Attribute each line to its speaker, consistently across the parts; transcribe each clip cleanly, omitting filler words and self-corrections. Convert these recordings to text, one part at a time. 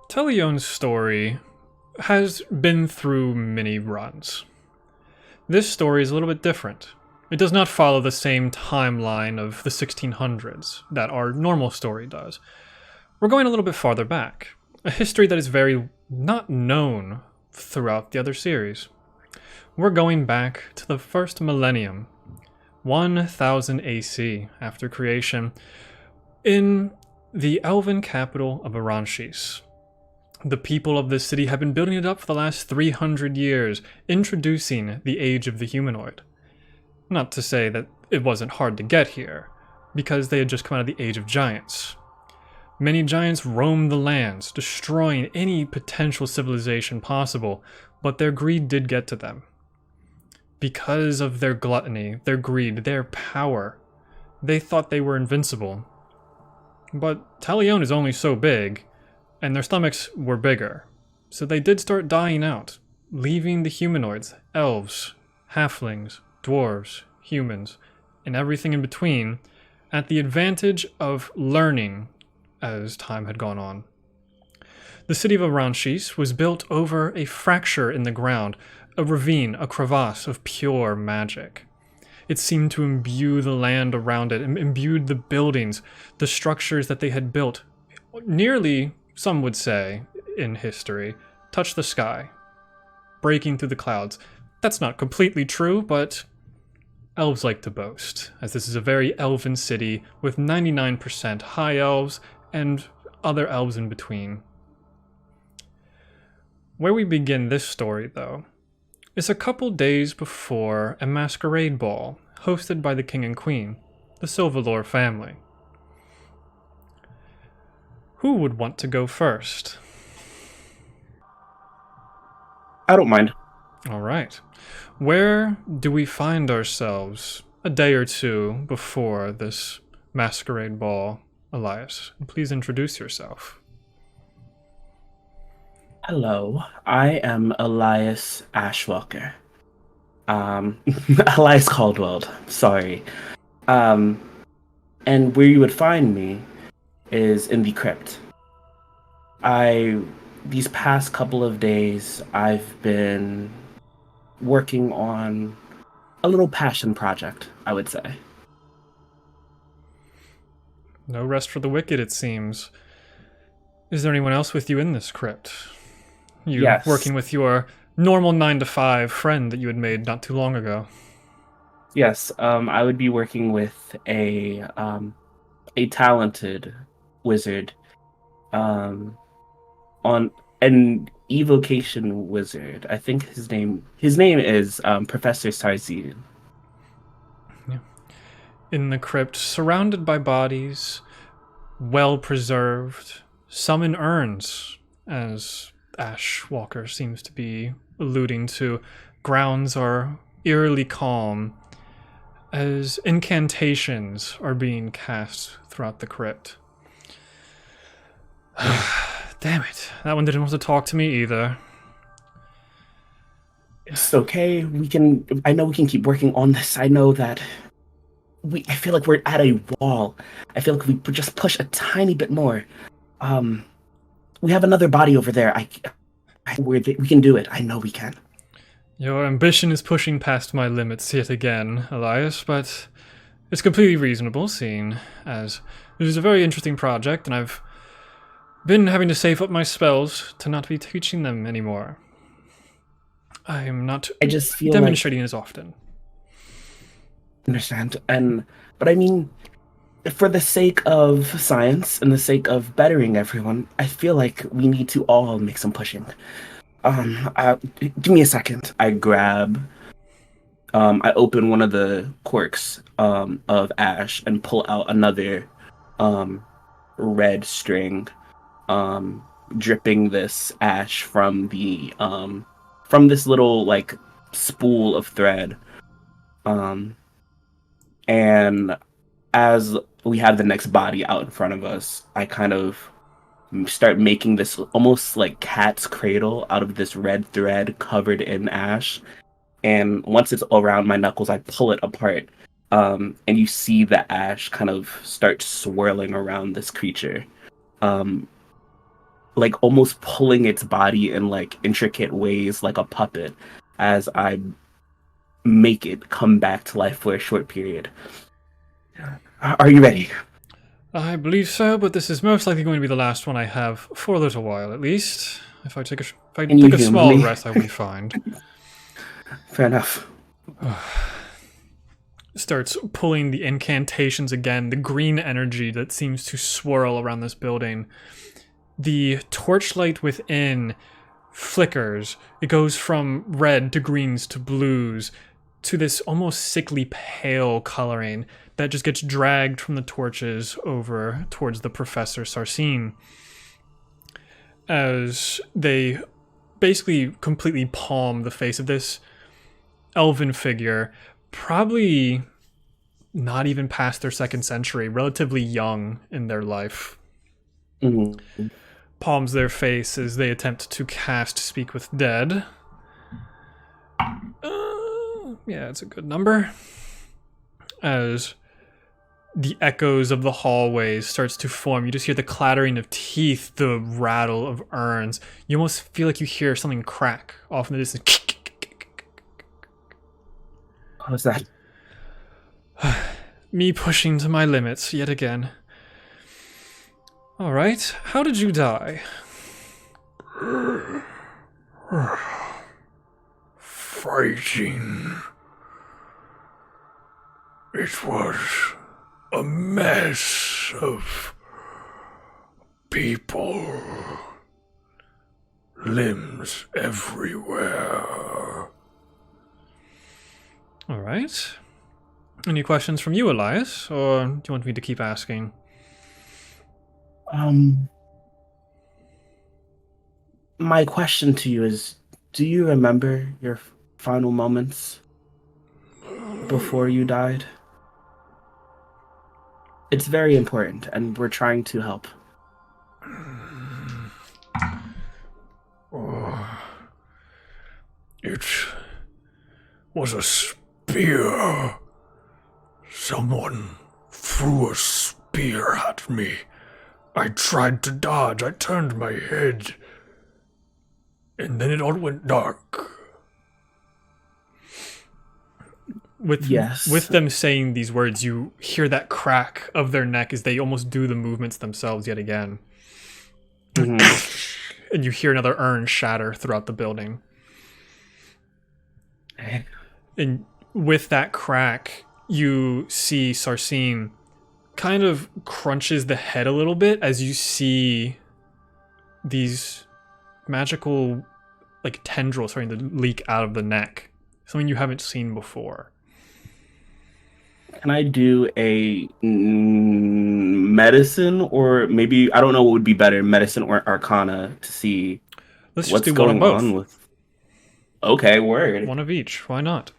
Speaker 1: Telion's story has been through many runs. This story is a little bit different. It does not follow the same timeline of the 1600s that our normal story does. We're going a little bit farther back, a history that is very not known throughout the other series. We're going back to the first millennium, 1000 AC after creation, in the Elven Capitol of Irranshys. The people of this city have been building it up for the last 300 years, introducing the age of the humanoid. Not to say that it wasn't hard to get here, because they had just come out of the age of giants. Many giants roamed the lands, destroying any potential civilization possible, but their greed did get to them. Because of their gluttony, their greed, their power, they thought they were invincible. But Talion is only so big, and their stomachs were bigger, so they did start dying out, leaving the humanoids, elves, halflings, dwarves, humans, and everything in between at the advantage of learning as time had gone on. The city of Irranshys was built over a fracture in the ground, a ravine, a crevasse of pure magic. It seemed to imbue the land around it, imbued the buildings, the structures that they had built, nearly, some would say, in history, touch the sky, breaking through the clouds. That's not completely true, but elves like to boast, as this is a very elven city with 99% high elves and other elves in between. Where we begin this story, though, is a couple days before a masquerade ball hosted by the king and queen, the Sylvaluur family. Who would want to go first?
Speaker 2: I don't mind.
Speaker 1: All right. Where do we find ourselves a day or two before this masquerade ball, Elias? Please introduce yourself.
Speaker 2: Hello, I am Elias Ashwalker. Elias Cauldwell, sorry. And where you would find me is in the crypt. These past couple of days, I've been working on a little passion project, I would say.
Speaker 1: No rest for the wicked, it seems. Is there anyone else with you in this crypt? You
Speaker 2: Yes.
Speaker 1: working with your normal 9 to 5 friend that you had made not too long ago?
Speaker 2: Yes, I would be working with a talented wizard, on an evocation wizard. I think his name is Professor Sarzian.
Speaker 1: Yeah. In the crypt, surrounded by bodies, well preserved, some in urns, as Ash Walker seems to be alluding to. Grounds are eerily calm as incantations are being cast throughout the crypt. Damn it. That one didn't want to talk to me either.
Speaker 2: It's okay. I know we can keep working on this. I know that I feel like we're at a wall. I feel like if we just push a tiny bit more. We have another body over there. We can do it. I know we can.
Speaker 1: Your ambition is pushing past my limits yet again, Elias, but it's completely reasonable, seeing as this is a very interesting project, and I've been having to save up my spells to not be teaching them anymore. I'm not
Speaker 2: I just feel
Speaker 1: demonstrating as often.
Speaker 2: Understand. But I mean, for the sake of science and the sake of bettering everyone, I feel like we need to all make some pushing. Give me a second. I open one of the corks of ash and pull out another red string, dripping this ash from this little like spool of thread. And as we have the next body out in front of us, I kind of start making this almost like cat's cradle out of this red thread covered in ash. And once it's around my knuckles, I pull it apart. And you see the ash kind of start swirling around this creature. like almost pulling its body in like intricate ways, like a puppet, as I make it come back to life for a short period. Are you ready?
Speaker 1: I believe so, but this is most likely going to be the last one I have for a little while, at least. If I take
Speaker 2: Can you
Speaker 1: a
Speaker 2: humor
Speaker 1: small
Speaker 2: me?
Speaker 1: rest, I will be fine.
Speaker 2: Fair enough.
Speaker 1: Starts pulling the incantations again, the green energy that seems to swirl around this building. The torchlight within flickers. It goes from red to greens to blues to this almost sickly pale coloring that just gets dragged from the torches over towards the Professor Sarsine, as they basically completely palm the face of this elven figure, probably not even past their second century, relatively young in their life.
Speaker 2: Mm-hmm.
Speaker 1: Palms their face as they attempt to cast Speak with Dead. Yeah, it's a good number. As the echoes of the hallways starts to form, you just hear the clattering of teeth, the rattle of urns. You almost feel like you hear something crack off in the distance.
Speaker 2: What was that?
Speaker 1: Me pushing to my limits yet again. Alright, how did you die?
Speaker 3: Fighting. It was a mess of people. Limbs everywhere.
Speaker 1: Alright. Any questions from you, Elias? Or do you want me to keep asking?
Speaker 2: My question to you is, do you remember your final moments before you died? It's very important, and we're trying to help.
Speaker 3: It was a spear. Someone threw a spear at me. I tried to dodge. I turned my head. And then it all went dark.
Speaker 1: With them saying these words, you hear that crack of their neck as they almost do the movements themselves yet again.
Speaker 2: Mm-hmm.
Speaker 1: And you hear another urn shatter throughout the building. And with that crack, you see Sarsine kind of crunches the head a little bit as you see these magical like tendrils starting to leak out of the neck. Something you haven't seen before.
Speaker 2: Can I do a medicine, or maybe, I don't know what would be better, medicine or arcana, to see
Speaker 1: Let's
Speaker 2: what's
Speaker 1: just do one of
Speaker 2: going
Speaker 1: both.
Speaker 2: on with... Okay, word.
Speaker 1: One of each. Why not?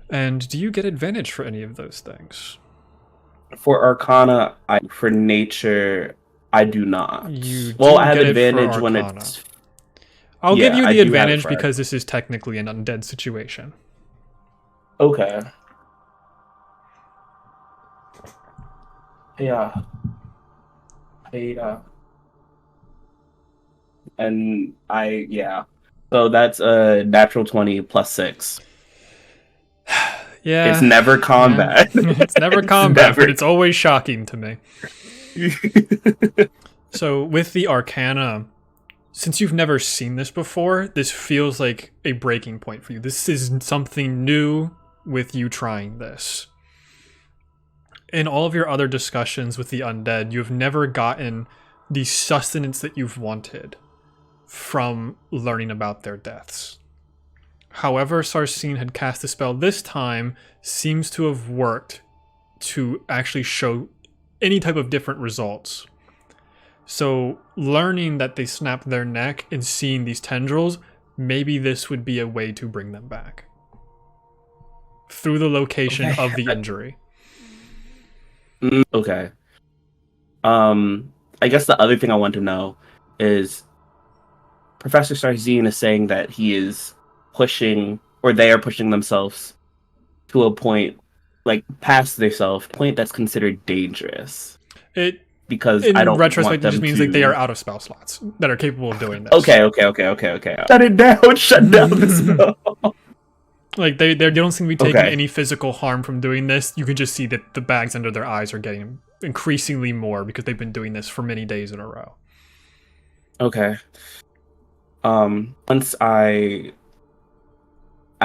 Speaker 1: And do you get advantage for any of those things?
Speaker 2: For arcana, for nature, I do not.
Speaker 1: You do
Speaker 2: Well, I have
Speaker 1: get it for
Speaker 2: advantage when
Speaker 1: arcana.
Speaker 2: it's...
Speaker 1: I'll give you
Speaker 2: I
Speaker 1: the
Speaker 2: do have it
Speaker 1: advantage
Speaker 2: for
Speaker 1: because this is technically an undead situation.
Speaker 2: Okay. Yeah. And so that's a natural 20 plus 6.
Speaker 1: Yeah.
Speaker 2: It's never combat.
Speaker 1: Yeah. It's never combat, but it's always shocking to me. So with the arcana, since you've never seen this before, this feels like a breaking point for you. This is something new with you trying this. In all of your other discussions with the undead, you've never gotten the sustenance that you've wanted from learning about their deaths. However, Sarsine had cast a spell this time seems to have worked to actually show any type of different results. So learning that they snapped their neck and seeing these tendrils, maybe this would be a way to bring them back. Through the location of the injury.
Speaker 2: Okay. I guess the other thing I want to know is Professor Sarzine is saying that he is pushing, or they are pushing themselves to a point, like past their self, point that's considered dangerous.
Speaker 1: It
Speaker 2: because
Speaker 1: In
Speaker 2: I don't
Speaker 1: retrospect,
Speaker 2: want
Speaker 1: it
Speaker 2: them
Speaker 1: just means
Speaker 2: to...
Speaker 1: like they are out of spell slots that are capable of doing this.
Speaker 2: Okay. Shut it down. Shut down the spell.
Speaker 1: Like they don't seem to be taking
Speaker 2: Okay.
Speaker 1: any physical harm from doing this. You can just see that the bags under their eyes are getting increasingly more because they've been doing this for many days in a row.
Speaker 2: Okay. Once I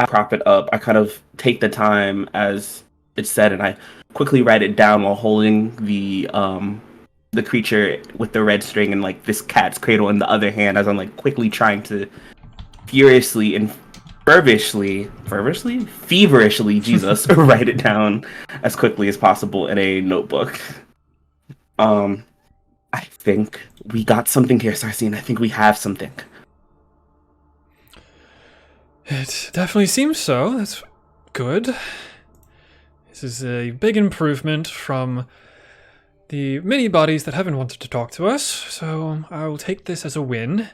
Speaker 2: prop it up, I kind of take the time as it's said, and I quickly write it down while holding the creature with the red string and like this cat's cradle in the other hand, as I'm like quickly trying to furiously and feverishly, Jesus, write it down as quickly as possible in a notebook. I think we got something here, Sarsine. I think we have something.
Speaker 1: It definitely seems so. That's good. This is a big improvement from the many bodies that haven't wanted to talk to us, so I will take this as a win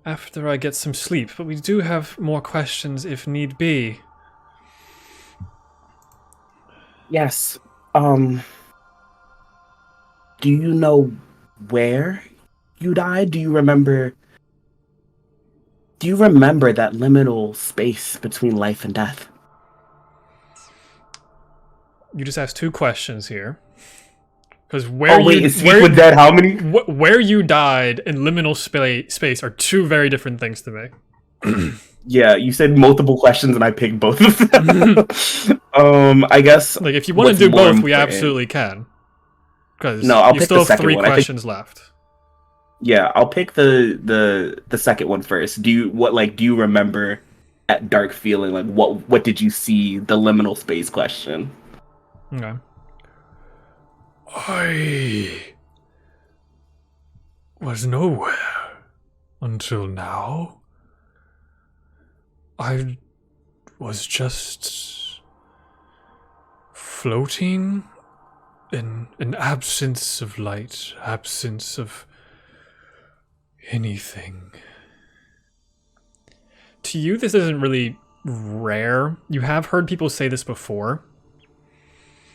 Speaker 1: after I get some sleep. But we do have more questions if need be.
Speaker 2: Yes. Do you know where you died? Do you remember that liminal space between life and death?
Speaker 1: You just asked 2 questions here. Because
Speaker 2: with dead how many?
Speaker 1: Where you died and liminal space are 2 very different things to me.
Speaker 2: Yeah, you said multiple questions and I picked both of them. I guess
Speaker 1: like if you want to do both, we absolutely can. Because
Speaker 2: I'll
Speaker 1: you
Speaker 2: pick
Speaker 1: still
Speaker 2: the
Speaker 1: have
Speaker 2: second
Speaker 1: 3
Speaker 2: one.
Speaker 1: questions left.
Speaker 2: Yeah, I'll pick the second one first. Do you remember that dark feeling? Like what did you see? The liminal space question.
Speaker 1: Okay.
Speaker 3: I was nowhere until now. I was just floating in an absence of light, absence of anything.
Speaker 1: To you, this isn't really rare. You have heard people say this before.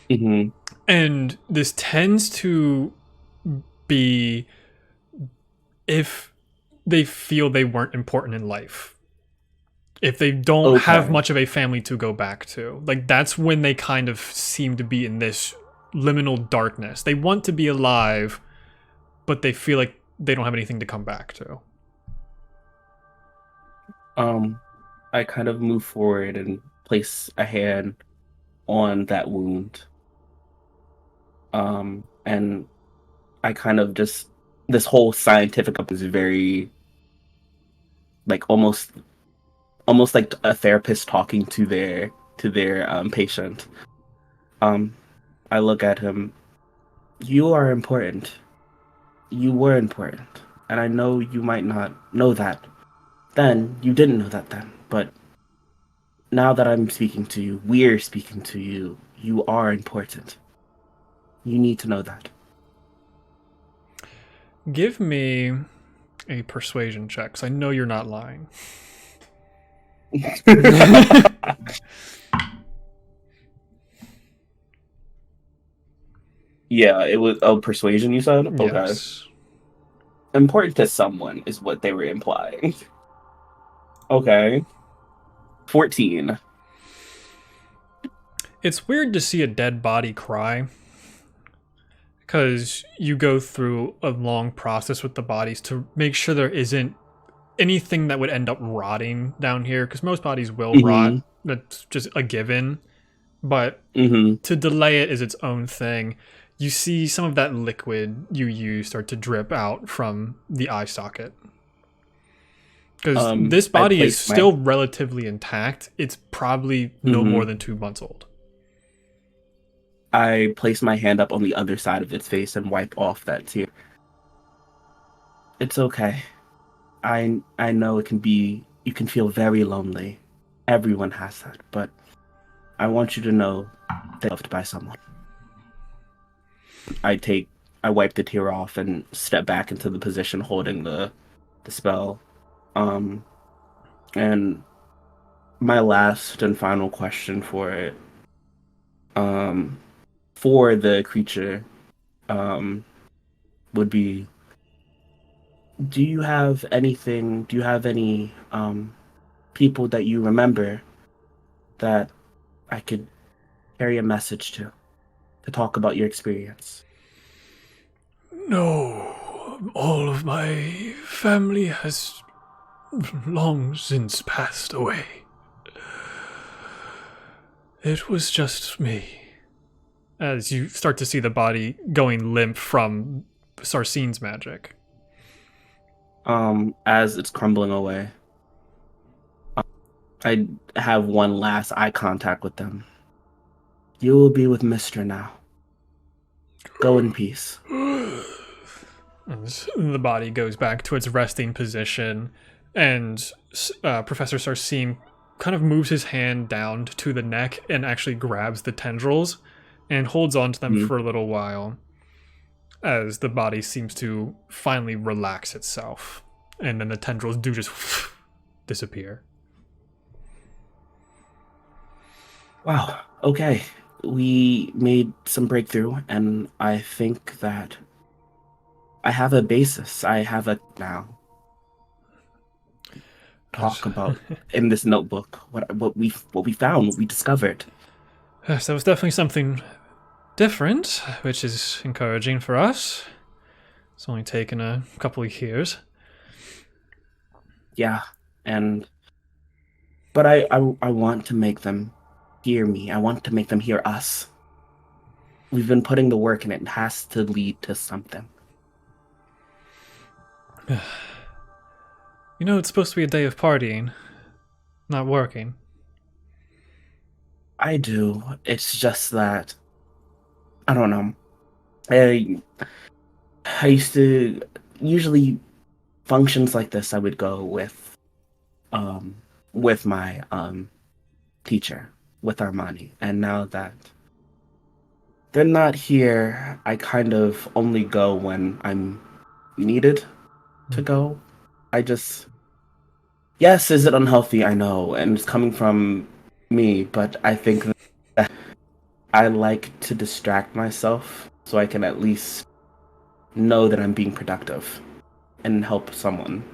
Speaker 2: Mm-hmm.
Speaker 1: And this tends to be if they feel they weren't important in life. If they don't have much of a family to go back to. Like, that's when they kind of seem to be in this liminal darkness. They want to be alive, but they feel like they don't have anything to come back to.
Speaker 2: I kind of move forward and place a hand on that wound. And I kind of just, this whole scientific up is very, like, almost like a therapist talking to their patient. I look at him. You are important. You were important. And I know you might not know that. Then, you didn't know that then. But now that I'm speaking to you, we're speaking to you, you are important. You need to know that.
Speaker 1: Give me a persuasion check, because I know you're not lying.
Speaker 2: Yeah, it was persuasion, you said? Okay.
Speaker 1: Yes.
Speaker 2: Important to someone is what they were implying. Okay. 14.
Speaker 1: It's weird to see a dead body cry. Because you go through a long process with the bodies to make sure there isn't anything that would end up rotting down here. Because most bodies will rot. That's just a given. But to delay it is its own thing. You see some of that liquid you use start to drip out from the eye socket. Because this body is still relatively intact. It's probably no more than 2 months old.
Speaker 2: I place my hand up on the other side of its face and wipe off that tear. It's okay. I know it can be, you can feel very lonely. Everyone has that, but I want you to know that you're loved by someone. I wipe the tear off and step back into the position holding the spell. And my last and final question for it, for the creature, would be, do you have anything, do you have any people that you remember that I could carry a message to talk about your experience?
Speaker 3: No, all of my family has long since passed away. It was just me.
Speaker 1: As you start to see the body going limp from Sarsine's magic.
Speaker 2: As it's crumbling away, I have one last eye contact with them. You will be with Mister now. Go in peace.
Speaker 1: And the body goes back to its resting position, and Professor Sarsine kind of moves his hand down to the neck and actually grabs the tendrils and holds on to them for a little while as the body seems to finally relax itself. And then the tendrils do just disappear.
Speaker 2: Wow. Okay. We made some breakthrough, and I think that I have a basis. I have a now talk about in this notebook what we found, what we discovered.
Speaker 1: Yes, that was definitely something different, which is encouraging for us. It's only taken a couple of years.
Speaker 2: Yeah, but I want to make them hear me. I want to make them hear us. We've been putting the work, and it has to lead to something.
Speaker 1: You know, it's supposed to be a day of partying, not working.
Speaker 2: I do. It's just that I don't know. I used to usually functions like this. I would go with my teacher, with Armani, and now that they're not here, I kind of only go when I'm needed to go. Yes, is it unhealthy? I know, and it's coming from me, but I think that I like to distract myself so I can at least know that I'm being productive and help someone.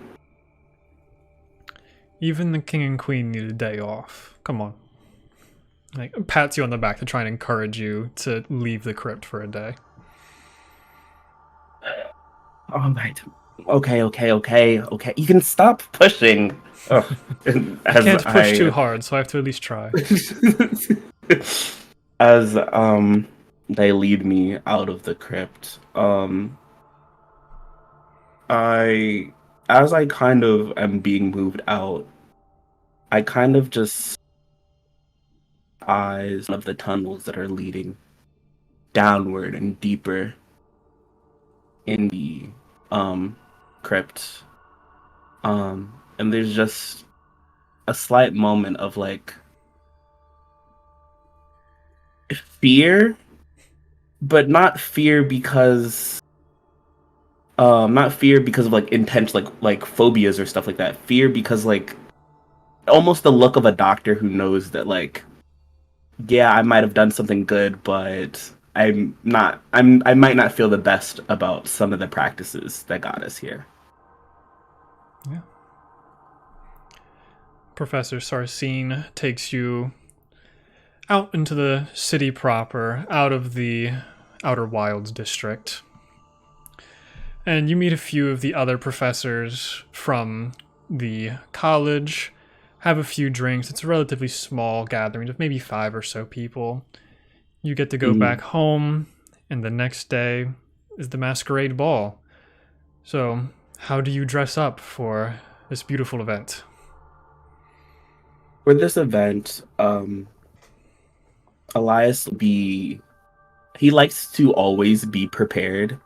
Speaker 1: Even the king and queen need a day off. Come on. Like, pats you on the back to try and encourage you to leave the crypt for a day.
Speaker 2: All right. Okay. You can stop pushing.
Speaker 1: I can't push too hard, so I have to at least try.
Speaker 2: As they lead me out of the crypt, as I kind of am being moved out, I kind of just eyes of the tunnels that are leading downward and deeper in the crypt. And there's just a slight moment of like fear, but not fear because of like intense like phobias or stuff like that. Fear because like almost the look of a doctor who knows that like, yeah, I might have done something good, but I might not feel the best about some of the practices that got us here.
Speaker 1: Yeah. Professor Sarsine takes you out into the city proper, out of the Outer Wilds district. And you meet a few of the other professors from the college, have a few drinks. It's a relatively small gathering of maybe 5 or so people. You get to go back home, and the next day is the masquerade ball. So, how do you dress up for this beautiful event?
Speaker 2: For this event, Elias he likes to always be prepared.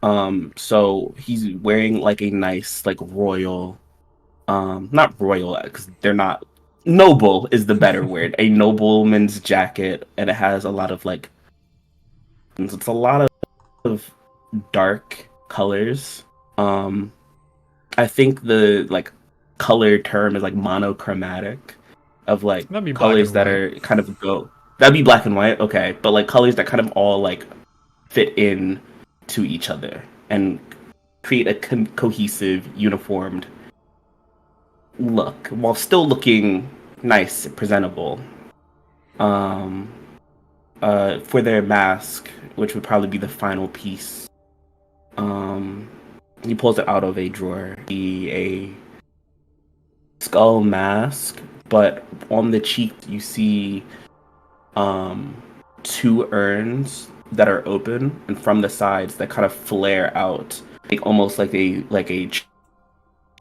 Speaker 2: So he's wearing like a nice like royal, not royal because they're not, noble is the better word, a nobleman's jacket, and it has a lot of like, it's a lot of dark colors. I think the like color term is like monochromatic, of like colors that are kind of go. That'd be black and white, okay, but like colors that kind of all like fit in to each other. and create a cohesive, uniformed look while still looking nice, presentable. For their mask, which would probably be the final piece, he pulls it out of a drawer. A skull mask, but on the cheek you see two urns that are open, and from the sides that kind of flare out, like almost like a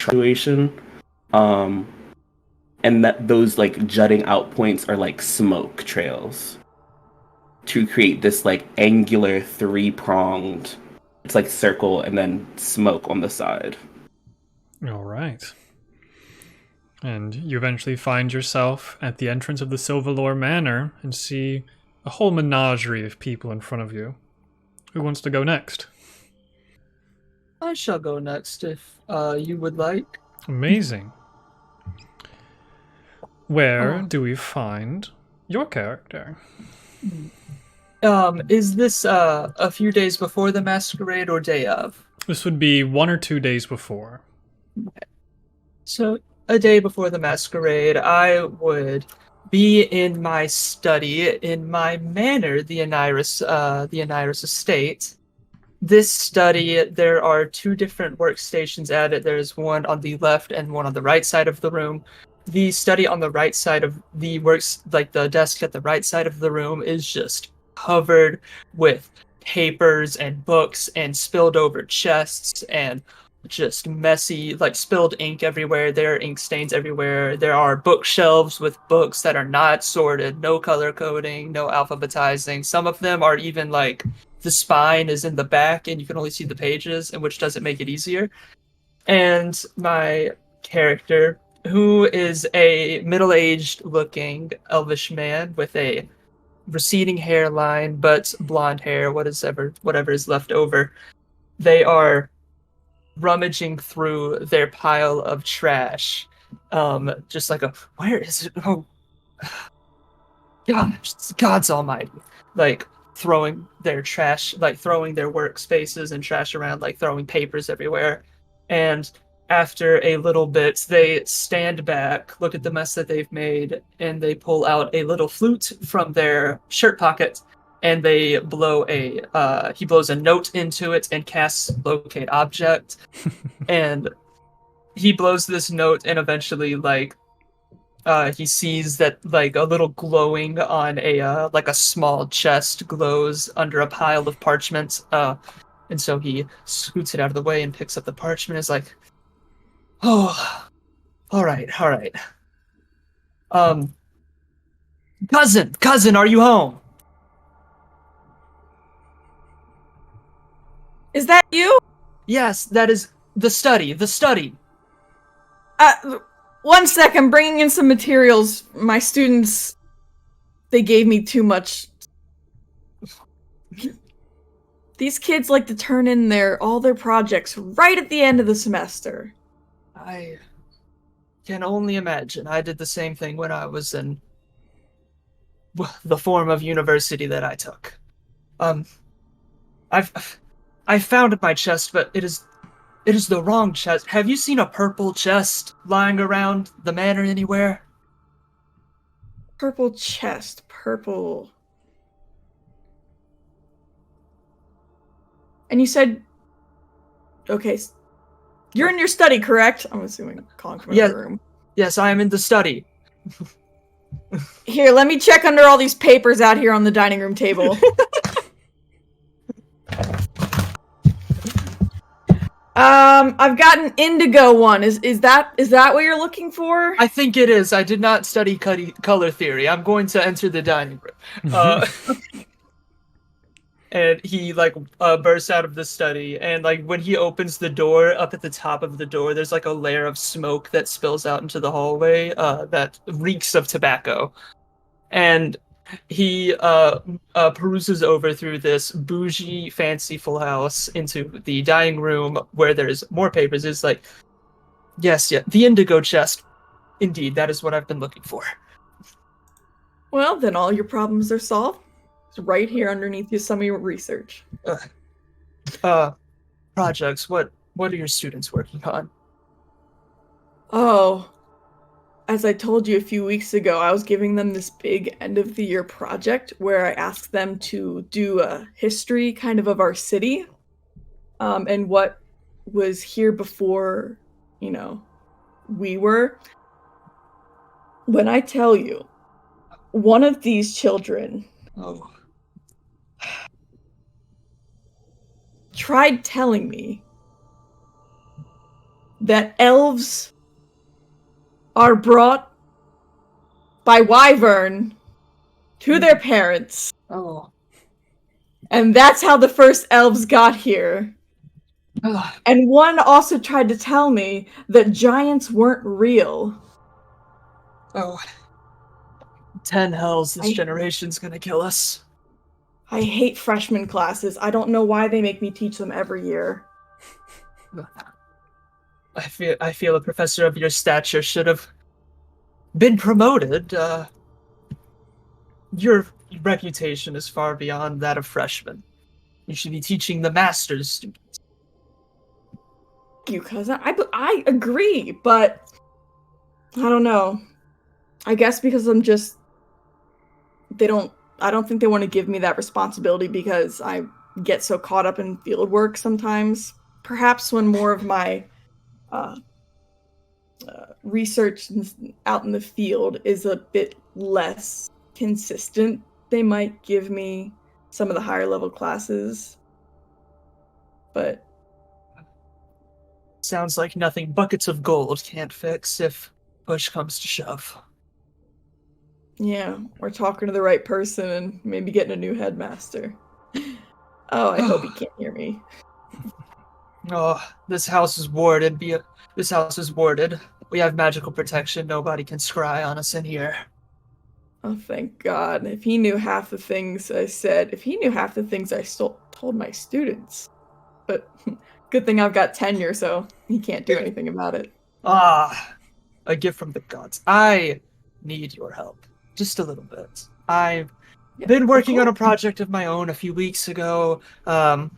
Speaker 2: situation. And that those like jutting out points are like smoke trails to create this like angular three-pronged, it's like circle and then smoke on the side.
Speaker 1: All right. And you eventually find yourself at the entrance of the Sylvaluur Manor and see a whole menagerie of people in front of you. Who wants to go next?
Speaker 4: I shall go next if you would like.
Speaker 1: Amazing. Where do we find your character?
Speaker 4: Is this a few days before the masquerade or day of?
Speaker 1: This would be 1 or 2 days before.
Speaker 4: So, a day before the masquerade, I would be in my study, in my manor, the Anayarus estate. This study, there are 2 different workstations at it. There's one on the left and one on the right side of the room. The study on the right side of the the desk at the right side of the room is just covered with papers and books and spilled over chests and just messy, like spilled ink everywhere. There are ink stains everywhere. There are bookshelves with books that are not sorted, no color coding, no alphabetizing. Some of them are even like the spine is in the back and you can only see the pages, and which doesn't make it easier. And my character, who is a middle-aged looking elvish man with a receding hairline but blonde hair, whatever is left over, they are rummaging through their pile of trash. Just like where is it? Oh, God's almighty. Like throwing their trash, like throwing their workspaces and trash around, like throwing papers everywhere. And after a little bit, they stand back, look at the mess that they've made, and they pull out a little flute from their shirt pocket, and they he blows a note into it and casts locate object. And he blows this note, and eventually, he sees that, like, a little glowing on a small chest glows under a pile of parchment. And so he scoots it out of the way and picks up the parchment and is like, oh, all right. Cousin, are you home?
Speaker 5: Is that you?
Speaker 4: Yes, that is the study.
Speaker 5: 1 sec, I'm bringing in some materials. My students, they gave me too much. These kids like to turn in all their projects right at the end of the semester.
Speaker 4: I can only imagine. I did the same thing when I was in the form of university that I took. I found my chest, but it is the wrong chest. Have you seen a purple chest lying around the manor anywhere?
Speaker 5: Purple chest, purple. And you said, okay, you're in your study, correct? I'm assuming calling from another room.
Speaker 4: Yes, I am in the study.
Speaker 5: Here, let me check under all these papers out here on the dining room table. I've got an indigo one. Is that what you're looking for?
Speaker 4: I think it is. I did not study color theory. I'm going to enter the dining room. And he bursts out of the study, and when he opens the door, up at the top of the door, there's a layer of smoke that spills out into the hallway that reeks of tobacco. And he peruses over through this bougie, fanciful house into the dining room where there's more papers. It's yes, the indigo chest. Indeed, that is what I've been looking for.
Speaker 5: Well, then all your problems are solved. It's right here underneath you, some of your research.
Speaker 4: projects. What are your students working on?
Speaker 5: Oh, as I told you a few weeks ago, I was giving them this big end of the year project where I asked them to do a history kind of our city, and what was here before, we were. When I tell you, one of these children tried telling me that elves are brought by wyvern to their parents.
Speaker 4: Oh.
Speaker 5: And that's how the first elves got here. And one also tried to tell me that giants weren't real.
Speaker 4: Oh. 10 hells, this generation's gonna kill us.
Speaker 5: I hate freshman classes. I don't know why they make me teach them every year.
Speaker 4: I feel a professor of your stature should have been promoted. Your reputation is far beyond that of freshmen. You should be teaching the master's students.
Speaker 5: You cousin, I agree, but I don't know. I guess because I'm just I don't think they want to give me that responsibility because I get so caught up in field work sometimes. Perhaps when more of my research out in the field is a bit less consistent, they might give me some of the higher level classes. But
Speaker 4: sounds like nothing buckets of gold can't fix if push comes to shove.
Speaker 5: Yeah, we're talking to the right person and maybe getting a new headmaster. Oh, I hope he can't hear me.
Speaker 4: Oh, this house is warded. This house is warded. We have magical protection. Nobody can scry on us in here.
Speaker 5: Oh, thank God. If he knew half the things I said, if he knew half the things I told my students. But good thing I've got tenure, so he can't do anything about it.
Speaker 4: Ah, a gift from the gods. I need your help. Just a little bit. I've been working on a project of my own a few weeks ago. A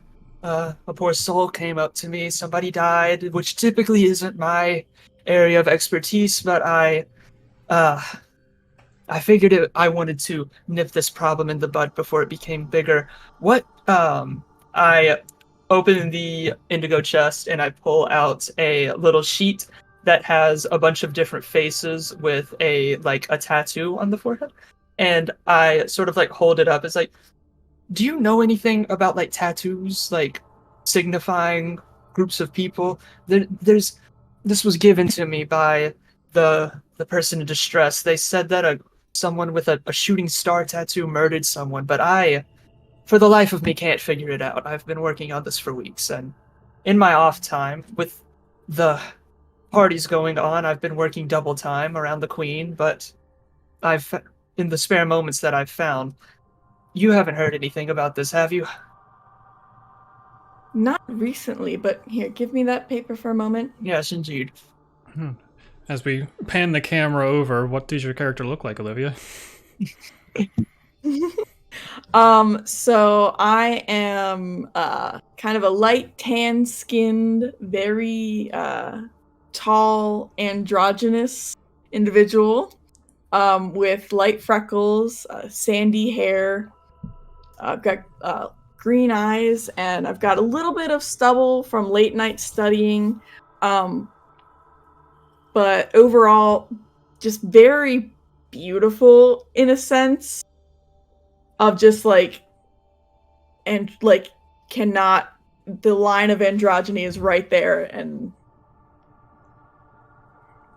Speaker 4: poor soul came up to me. Somebody died, which typically isn't my area of expertise, but I figured I wanted to nip this problem in the bud before it became bigger. I open the indigo chest and I pull out a little sheet that has a bunch of different faces with a tattoo on the forehead. And I sort of hold it up. It's like, do you know anything about tattoos, signifying groups of people? This was given to me by the person in distress. They said that someone with a shooting star tattoo murdered someone, but I, for the life of me, can't figure it out. I've been working on this for weeks, and in my off time, with the parties going on, I've been working double time around the queen, but in the spare moments that I've found, you haven't heard anything about this, have you?
Speaker 5: Not recently, but here, give me that paper for a moment.
Speaker 4: Yes, indeed.
Speaker 1: As we pan the camera over, what does your character look like, Olivia?
Speaker 5: So I am kind of a light tan-skinned, very tall, androgynous individual with light freckles, sandy hair. I've got green eyes, and I've got a little bit of stubble from late night studying. But overall, just very beautiful in a sense of just the line of androgyny is right there and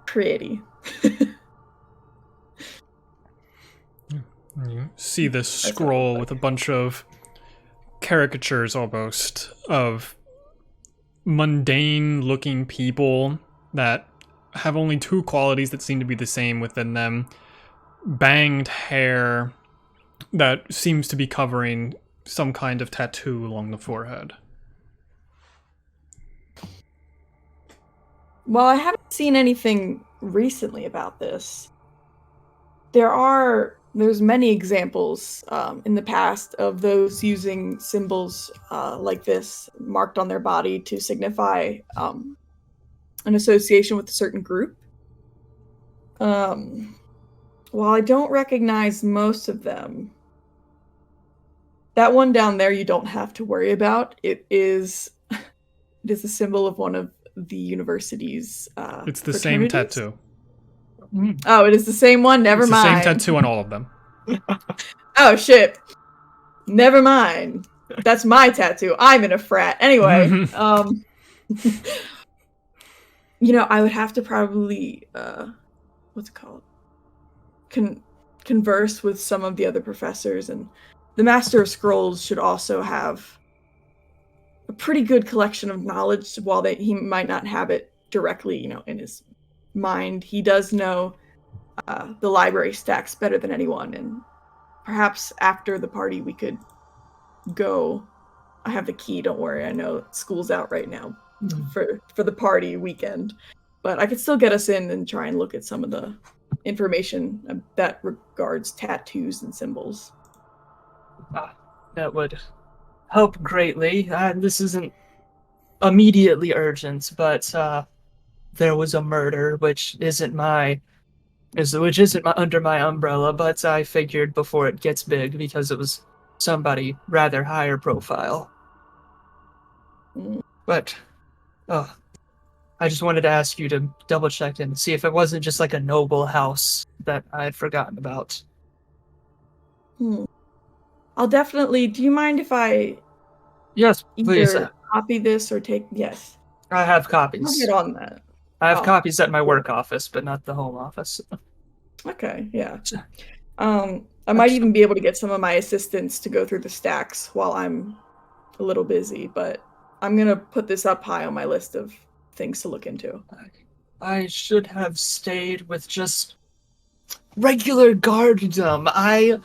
Speaker 5: pretty.
Speaker 1: You see this scroll with a bunch of caricatures almost of mundane looking people that have only two qualities that seem to be the same within them. Banged hair that seems to be covering some kind of tattoo along the forehead.
Speaker 5: Well, I haven't seen anything recently about this. There are there's many examples in the past of those using symbols like this marked on their body to signify an association with a certain group. While I don't recognize most of them, that one down there you don't have to worry about. It is a symbol of one of the university's
Speaker 1: It's the same
Speaker 5: fraternities.
Speaker 1: tattoo.
Speaker 5: Oh, it is the same one? Never
Speaker 1: It's
Speaker 5: mind.
Speaker 1: the same tattoo on all of them.
Speaker 5: Oh, shit. Never mind. That's my tattoo. I'm in a frat. Anyway, I would have to probably, what's it called? Converse with some of the other professors, and the Master of Scrolls should also have a pretty good collection of knowledge. While he might not have it directly, in his mind, he does know the library stacks better than anyone, and perhaps after the party we could go. I have the key, don't worry. I know school's out right now for the party weekend, but I could still get us in and try and look at some of the information that regards tattoos and symbols.
Speaker 4: That would help greatly. This isn't immediately urgent, but there was a murder, which isn't under my umbrella, but I figured before it gets big, because it was somebody rather higher profile. But I just wanted to ask you to double check and see if it wasn't just like a noble house that I had forgotten about.
Speaker 5: I'll definitely. Do you mind if I
Speaker 4: Yes, please.
Speaker 5: either copy this or take? Yes,
Speaker 4: I have
Speaker 5: I'll
Speaker 4: copies.
Speaker 5: get on that.
Speaker 4: I have
Speaker 5: Oh.
Speaker 4: copies at my work office, but not the home office.
Speaker 5: Okay, yeah. I might even be able to get some of my assistants to go through the stacks while I'm a little busy, but I'm gonna put this up high on my list of things to look into.
Speaker 4: I should have stayed with just regular guarddom.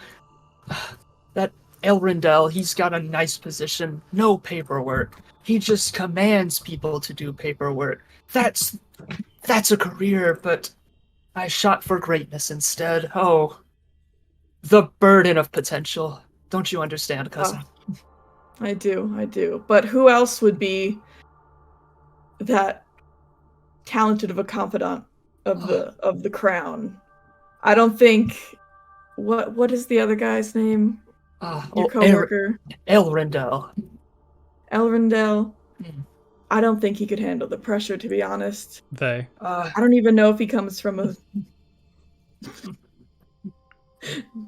Speaker 4: That Elrondel, he's got a nice position, no paperwork. He just commands people to do paperwork. That's a career, but I shot for greatness instead. Oh, the burden of potential. Don't you understand, cousin?
Speaker 5: I do. But who else would be that talented of a confidant of the crown? I don't think. What is the other guy's name? Your coworker,
Speaker 4: Elrondel.
Speaker 5: Elrondel. I don't think he could handle the pressure, to be honest.
Speaker 1: They.
Speaker 5: I don't even know if he comes from a.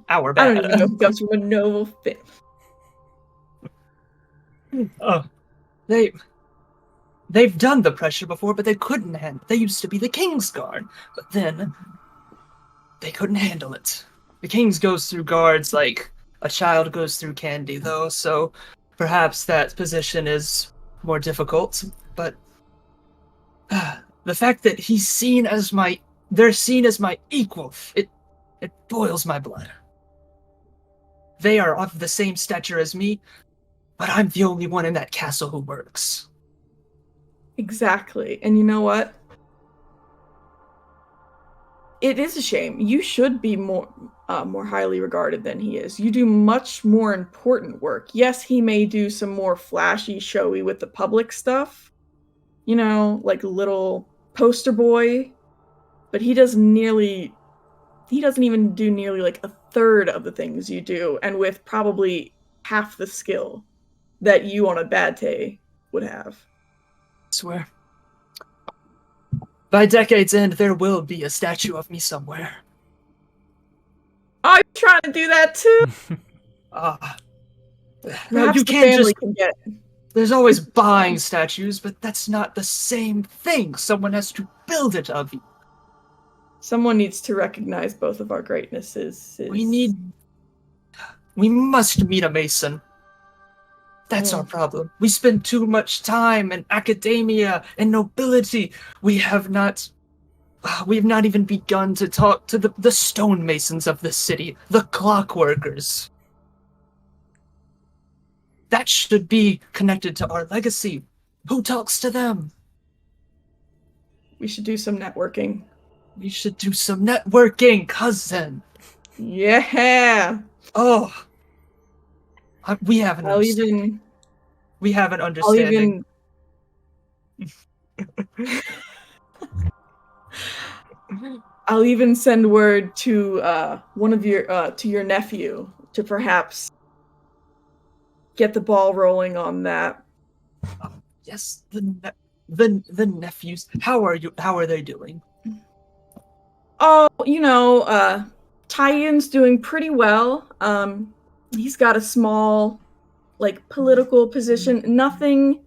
Speaker 5: I don't even know if he comes from a noble family.
Speaker 4: They've done the pressure before, but they couldn't handle. They used to be the King's Guard, but then they couldn't handle it. The King's goes through guards like a child goes through candy, though. So perhaps that position is more difficult. But the fact that they're seen as my equal, it boils my blood. They are of the same stature as me, but I'm the only one in that castle who works.
Speaker 5: Exactly. And you know what? It is a shame. You should be more highly regarded than he is. You do much more important work. Yes, he may do some more flashy, showy with the public stuff, like little poster boy, but he doesn't even do nearly like a third of the things you do, and with probably half the skill that you on a bad day would have.
Speaker 4: I swear. By decade's end, there will be a statue of me somewhere.
Speaker 5: I'm trying to do that too.
Speaker 4: No, you can't just. There's always buying statues, but that's not the same thing. Someone has to build it of you.
Speaker 5: Someone needs to recognize both of our greatnesses.
Speaker 4: We must meet a Mason. That's our problem. We spend too much time in academia and nobility. We've not even begun to talk to the stonemasons of the city, the clockworkers. That should be connected to our legacy. Who talks to them?
Speaker 5: We should do some networking.
Speaker 4: We should do some networking, cousin.
Speaker 5: Yeah.
Speaker 4: Oh, we have an
Speaker 5: I'll
Speaker 4: understanding.
Speaker 5: even.
Speaker 4: We have an
Speaker 5: I'll
Speaker 4: understanding.
Speaker 5: even. I'll even send word to one of your to your nephew to perhaps get the ball rolling on that.
Speaker 4: Yes, the nephews. How are they doing?
Speaker 5: Oh, Tyen's doing pretty well. He's got a small, like, political position. Nothing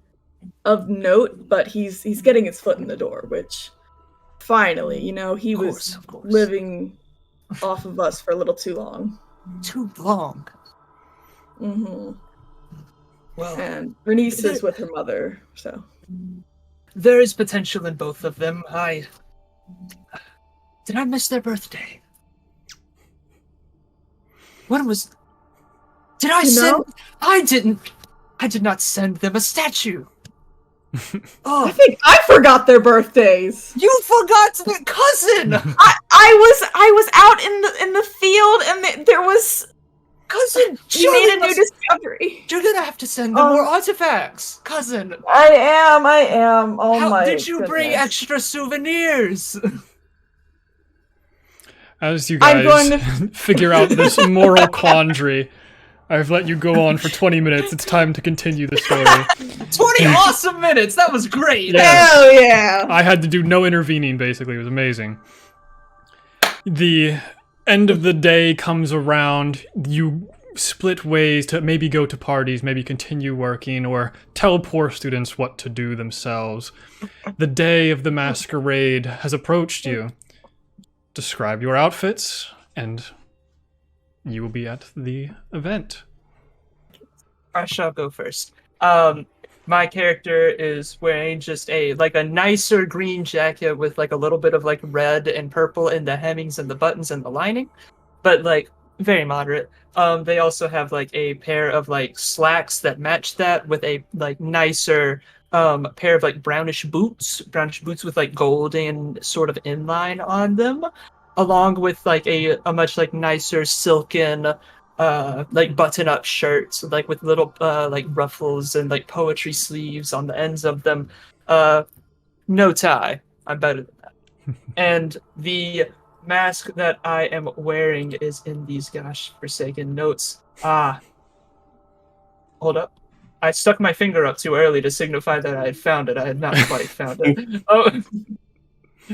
Speaker 5: of note, but he's getting his foot in the door, which finally, he was
Speaker 4: Of course.
Speaker 5: living off of us for a little too long.
Speaker 4: Too long.
Speaker 5: Mm-hmm.
Speaker 4: Well,
Speaker 5: And Bernice is with her mother, so.
Speaker 4: there is potential in both of them. Did I miss their birthday? When was... Did I send... I didn't... I did not send them a statue. Oh,
Speaker 5: I think I forgot their birthdays.
Speaker 4: you forgot the cousin!
Speaker 5: I was out in the field and there was...
Speaker 4: Cousin,
Speaker 5: We made a new discovery.
Speaker 4: You're gonna have to send them more artifacts. Cousin,
Speaker 5: I am. Oh
Speaker 4: how
Speaker 5: my
Speaker 4: did you bring
Speaker 5: goodness.
Speaker 4: extra souvenirs?
Speaker 1: As you
Speaker 5: I'm
Speaker 1: guys
Speaker 5: going
Speaker 1: figure out this moral quandary, I've let you go on for 20 minutes. It's time to continue the story.
Speaker 4: 20 awesome minutes! That was great!
Speaker 1: Yeah.
Speaker 5: Hell yeah.
Speaker 1: I had to do no intervening, basically. It was amazing. The end of the day comes around. You split ways to maybe go to parties, maybe continue working, or tell poor students what to do themselves. The day of the masquerade has approached you. Describe your outfits, and you will be at the event.
Speaker 4: I shall go first. My character is wearing just a nicer green jacket with like a little bit of like red and purple in the hemmings and the buttons and the lining, but like very moderate. They also have like a pair of like slacks that match that with a like nicer pair of like brownish boots with like golden sort of inline on them, along with like a much like nicer silken like button-up shirts, like with little like ruffles and like poetry sleeves on the ends of them. No tie. I'm better than that. And the mask that I am wearing is in these gosh forsaken notes. Hold up. I stuck my finger up too early to signify that I had found it. I had not quite found it.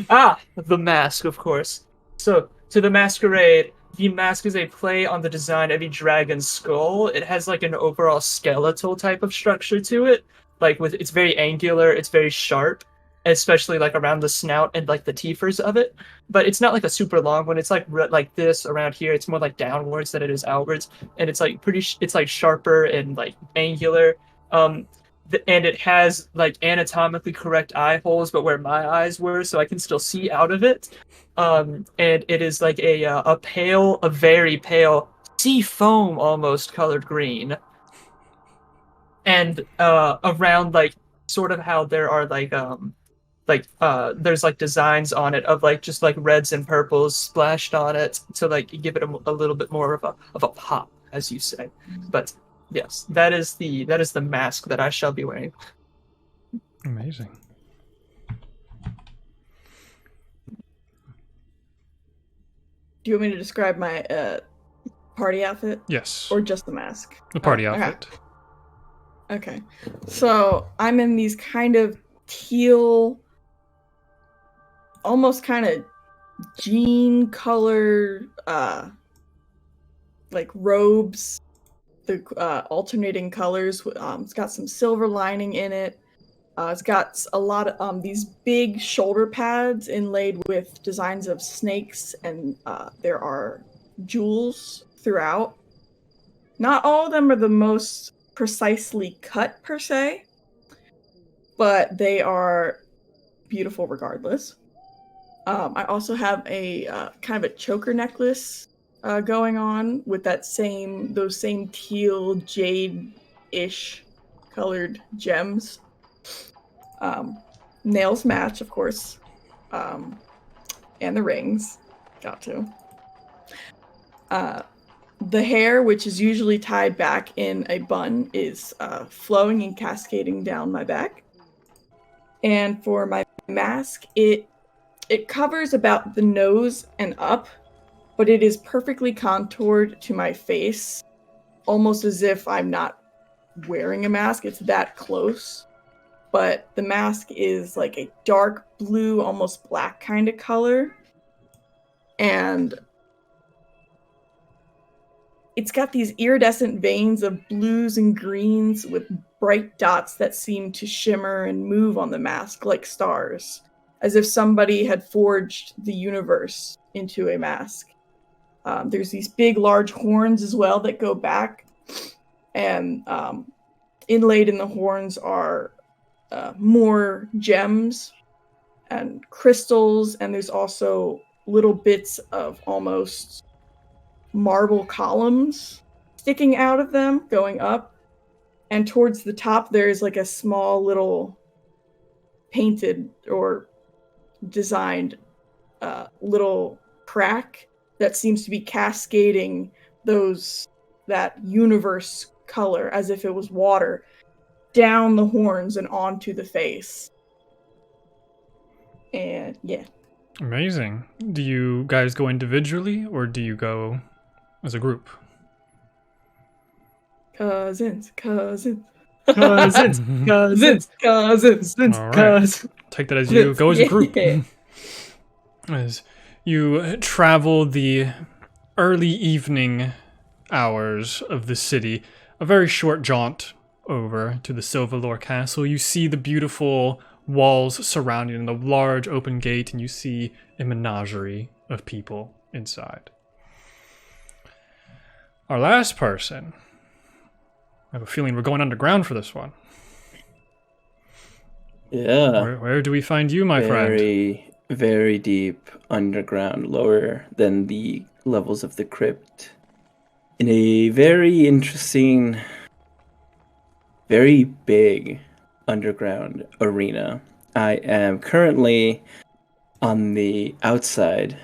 Speaker 4: The mask, of course. So, to the masquerade, the mask is a play on the design of a dragon skull. It has like an overall skeletal type of structure to it. Like it's very angular, it's very sharp, especially like around the snout and like the teethers of it. But it's not like a super long one. It's like this around here. It's more like downwards than it is outwards, and it's like it's like sharper and like angular. And it has like anatomically correct eye holes, but where my eyes were, so I can still see out of it. And it is like a very pale sea foam almost colored green. And around like sort of how there are there's like designs on it of like just like reds and purples splashed on it to like give it a little bit more of a pop, as you say. But yes, that is the mask that I shall be wearing.
Speaker 1: Amazing.
Speaker 5: Do you want me to describe my party outfit?
Speaker 1: Yes.
Speaker 5: Or just the mask?
Speaker 1: The party outfit.
Speaker 5: Okay. So I'm in these kind of teal, almost kind of jean color, like robes. The alternating colors. It's got some silver lining in it. It's got a lot of these big shoulder pads inlaid with designs of snakes, and there are jewels throughout. Not all of them are the most precisely cut per se, but they are beautiful regardless. I also have a kind of a choker necklace going on with those same teal jade-ish colored gems. Nails match, of course, and the rings. Got to. The hair, which is usually tied back in a bun, is flowing and cascading down my back. And for my mask, it covers about the nose and up, but it is perfectly contoured to my face, almost as if I'm not wearing a mask. It's that close. But the mask is like a dark blue, almost black kind of color. And it's got these iridescent veins of blues and greens with bright dots that seem to shimmer and move on the mask like stars, as if somebody had forged the universe into a mask. There's these big, large horns as well that go back, and inlaid in the horns are more gems and crystals, and there's also little bits of almost marble columns sticking out of them, going up. And towards the top, there's like a small little painted or designed little crack that seems to be cascading that universe color as if it was water down the horns and onto the face. And yeah.
Speaker 1: Amazing. Do you guys go individually or do you go as a group?
Speaker 5: Cousins.
Speaker 4: Cousins, cousins,
Speaker 1: All right.
Speaker 4: cousins.
Speaker 1: Take that as you go as a group.
Speaker 5: Yeah.
Speaker 1: As you travel the early evening hours of the city, a very short jaunt over to the Sylvaluur castle, you see the beautiful walls surrounding the large open gate, and you see a menagerie of people inside. Our last person. I have a feeling we're going underground for this one.
Speaker 6: Yeah.
Speaker 1: Where do we find you, my friend?
Speaker 6: Very, very deep underground, lower than the levels of the crypt. In a very interesting, very big underground arena. I am currently on the outside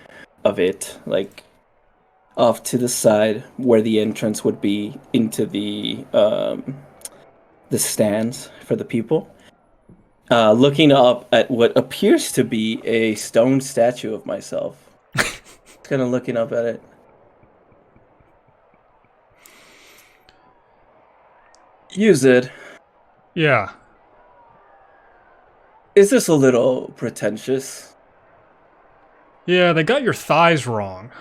Speaker 6: of it, like off to the side where the entrance would be into the stands for the people. Looking up at what appears to be a stone statue of myself. Kind of looking up at it. Use it.
Speaker 1: Yeah.
Speaker 6: Is this a little pretentious?
Speaker 1: Yeah, they got your thighs wrong.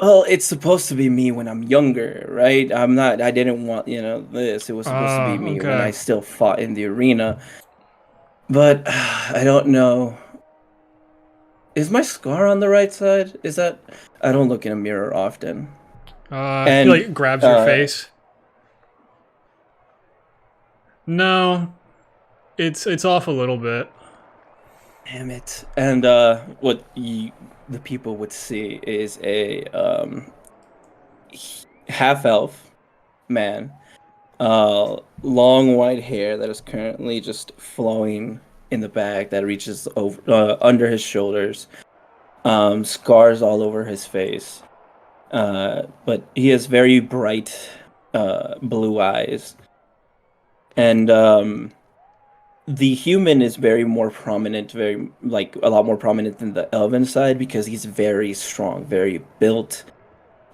Speaker 6: Well, it's supposed to be me when I'm younger, right? I didn't want, this. It was supposed to be me when I still fought in the arena. But, I don't know. Is my scar on the right side? I don't look in a mirror often.
Speaker 1: He like grabs your face. No. It's off a little bit.
Speaker 6: Damn it. And, what the people would see is a half-elf man, long white hair that is currently just flowing in the back that reaches over under his shoulders, scars all over his face, but he has very bright blue eyes, and the human is very more prominent, very, like, a lot more prominent than the elven side because he's very strong, very built.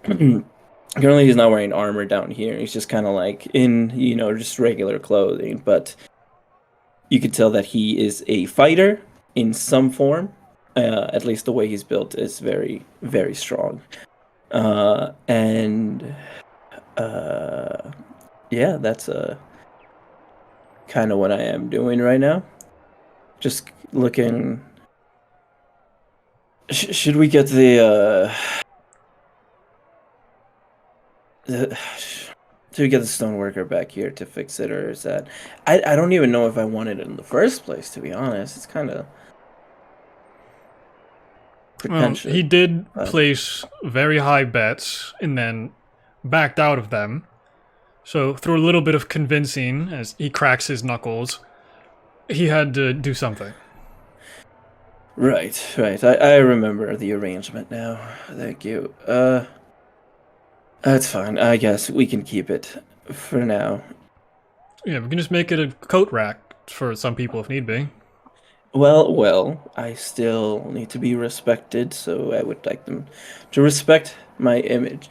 Speaker 6: Currently, he's not wearing armor down here. He's just kind of like in, just regular clothing. But you could tell that he is a fighter in some form. At least the way he's built is very, very strong. Yeah, that's kind of what I am doing right now. Just looking. Should we get should we get the stoneworker back here to fix it, or is that? I don't even know if I wanted it in the first place. To be honest, it's kind of pretentious.
Speaker 1: Well, he did place very high bets and then backed out of them. So through a little bit of convincing, as he cracks his knuckles, he had to do something.
Speaker 6: Right, right. I remember the arrangement now. Thank you. That's fine. I guess we can keep it for now.
Speaker 1: Yeah, we can just make it a coat rack for some people if need be.
Speaker 6: Well, I still need to be respected, so I would like them to respect my image.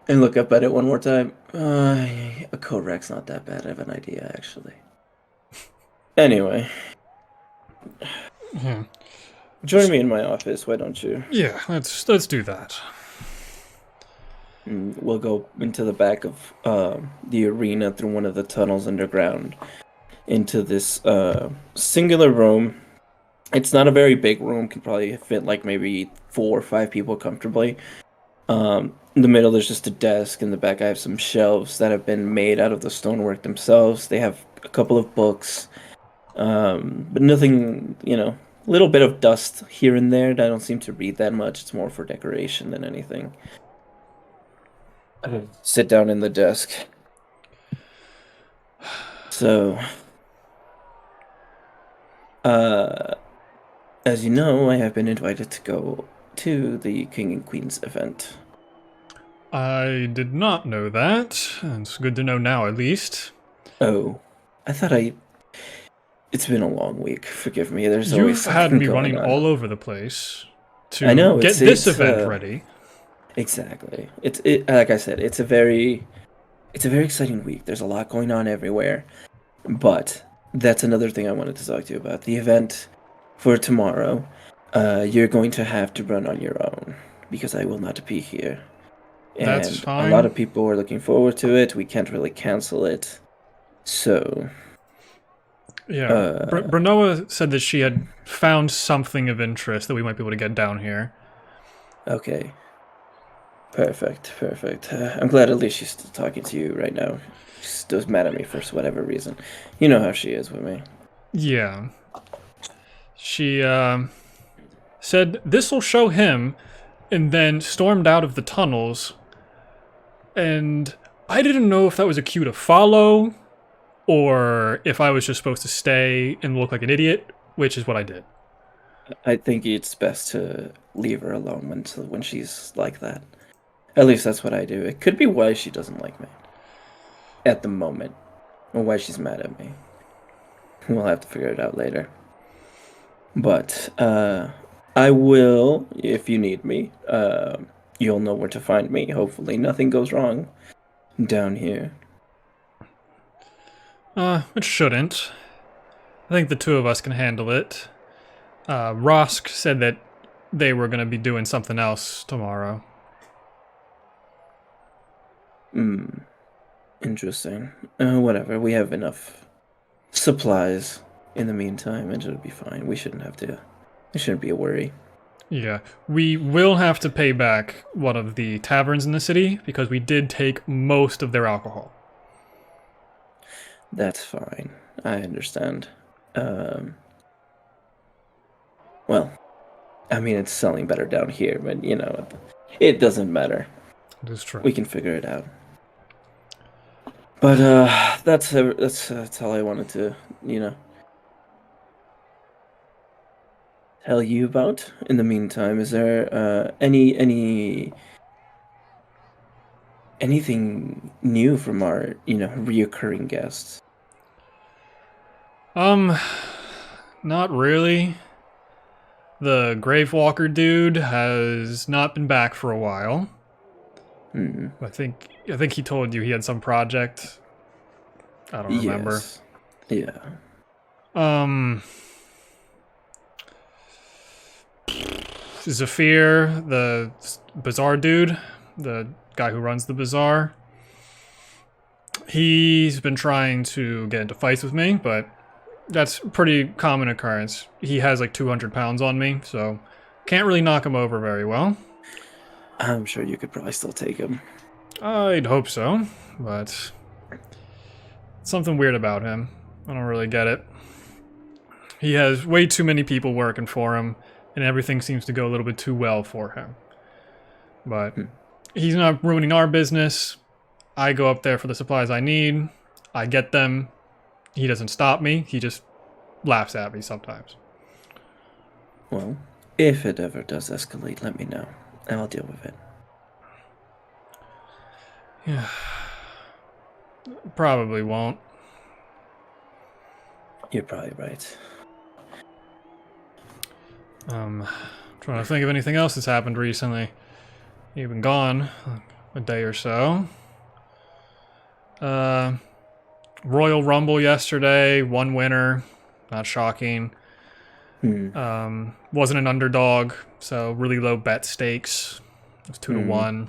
Speaker 6: And look up at it one more time. A coat rack's not that bad of an idea, actually. Anyway,
Speaker 1: Hmm.
Speaker 6: join me in my office, why don't you?
Speaker 1: Yeah, let's do that.
Speaker 6: And we'll go into the back of the arena through one of the tunnels underground into this singular room. It's not a very big room, can probably fit like maybe 4 or 5 people comfortably. In the middle, there's just a desk. In the back, I have some shelves that have been made out of the stonework themselves. They have a couple of books, but nothing, a little bit of dust here and there. I don't seem to read that much. It's more for decoration than anything. Sit down in the desk. So, as you know, I have been invited to go to the King and Queen's event.
Speaker 1: I did not know that. It's good to know now, at least.
Speaker 6: Oh, I thought It's been a long week. Forgive me. There's
Speaker 1: You've
Speaker 6: always
Speaker 1: had
Speaker 6: something
Speaker 1: me
Speaker 6: going
Speaker 1: running
Speaker 6: on.
Speaker 1: all over the place to
Speaker 6: I know,
Speaker 1: get this event ready.
Speaker 6: Exactly. Like I said, it's a very exciting week. There's a lot going on everywhere. But that's another thing I wanted to talk to you about. The event for tomorrow, you're going to have to run on your own because I will not be here. And
Speaker 1: That's fine.
Speaker 6: a lot of people are looking forward to it. We can't really cancel it. So,
Speaker 1: Yeah, Branoa said that she had found something of interest that we might be able to get down here.
Speaker 6: okay. Perfect. I'm glad at least she's still talking to you right now. She's still mad at me for whatever reason. You know how she is with me.
Speaker 1: Yeah. She said this will show him, and then stormed out of the tunnels. And I didn't know if that was a cue to follow, or if I was just supposed to stay and look like an idiot, which is what I did.
Speaker 6: I think it's best to leave her alone when she's like that. At least that's what I do. It could be why she doesn't like me at the moment, or why she's mad at me. We'll have to figure it out later. But I will, if you need me. You'll know where to find me. Hopefully nothing goes wrong down here.
Speaker 1: It shouldn't. I think the two of us can handle it. Rosk said that they were going to be doing something else tomorrow.
Speaker 6: Interesting. Whatever. We have enough supplies in the meantime, and it'll be fine. We shouldn't have to. It shouldn't be a worry.
Speaker 1: Yeah, we will have to pay back one of the taverns in the city because we did take most of their alcohol.
Speaker 6: That's fine. I understand. Well, I mean, it's selling better down here, but it doesn't matter.
Speaker 1: It is true.
Speaker 6: We can figure it out. But that's all I wanted to, tell you about. In the meantime, is there anything new from our, reoccurring guests?
Speaker 1: Not really. The Gravewalker dude has not been back for a while. I think he told you he had some project. I don't remember.
Speaker 6: Yes. Yeah.
Speaker 1: Zephyr, the bazaar dude, the guy who runs the bazaar, he's been trying to get into fights with me, but that's a pretty common occurrence. He has like 200 pounds on me, so can't really knock him over very well.
Speaker 6: I'm sure you could probably still take him.
Speaker 1: I'd hope so, but something weird about him. I don't really get it. He has way too many people working for him, and everything seems to go a little bit too well for him. But he's not ruining our business. I go up there for the supplies I need. I get them. He doesn't stop me. He just laughs at me sometimes.
Speaker 6: Well, if it ever does escalate, let me know, and I'll deal with it.
Speaker 1: Yeah. Probably won't.
Speaker 6: You're probably right.
Speaker 1: Trying to think of anything else that's happened recently. You've been gone a day or so. Royal Rumble yesterday, one winner. Not shocking. Wasn't an underdog, so really low bet stakes. It was 2-1.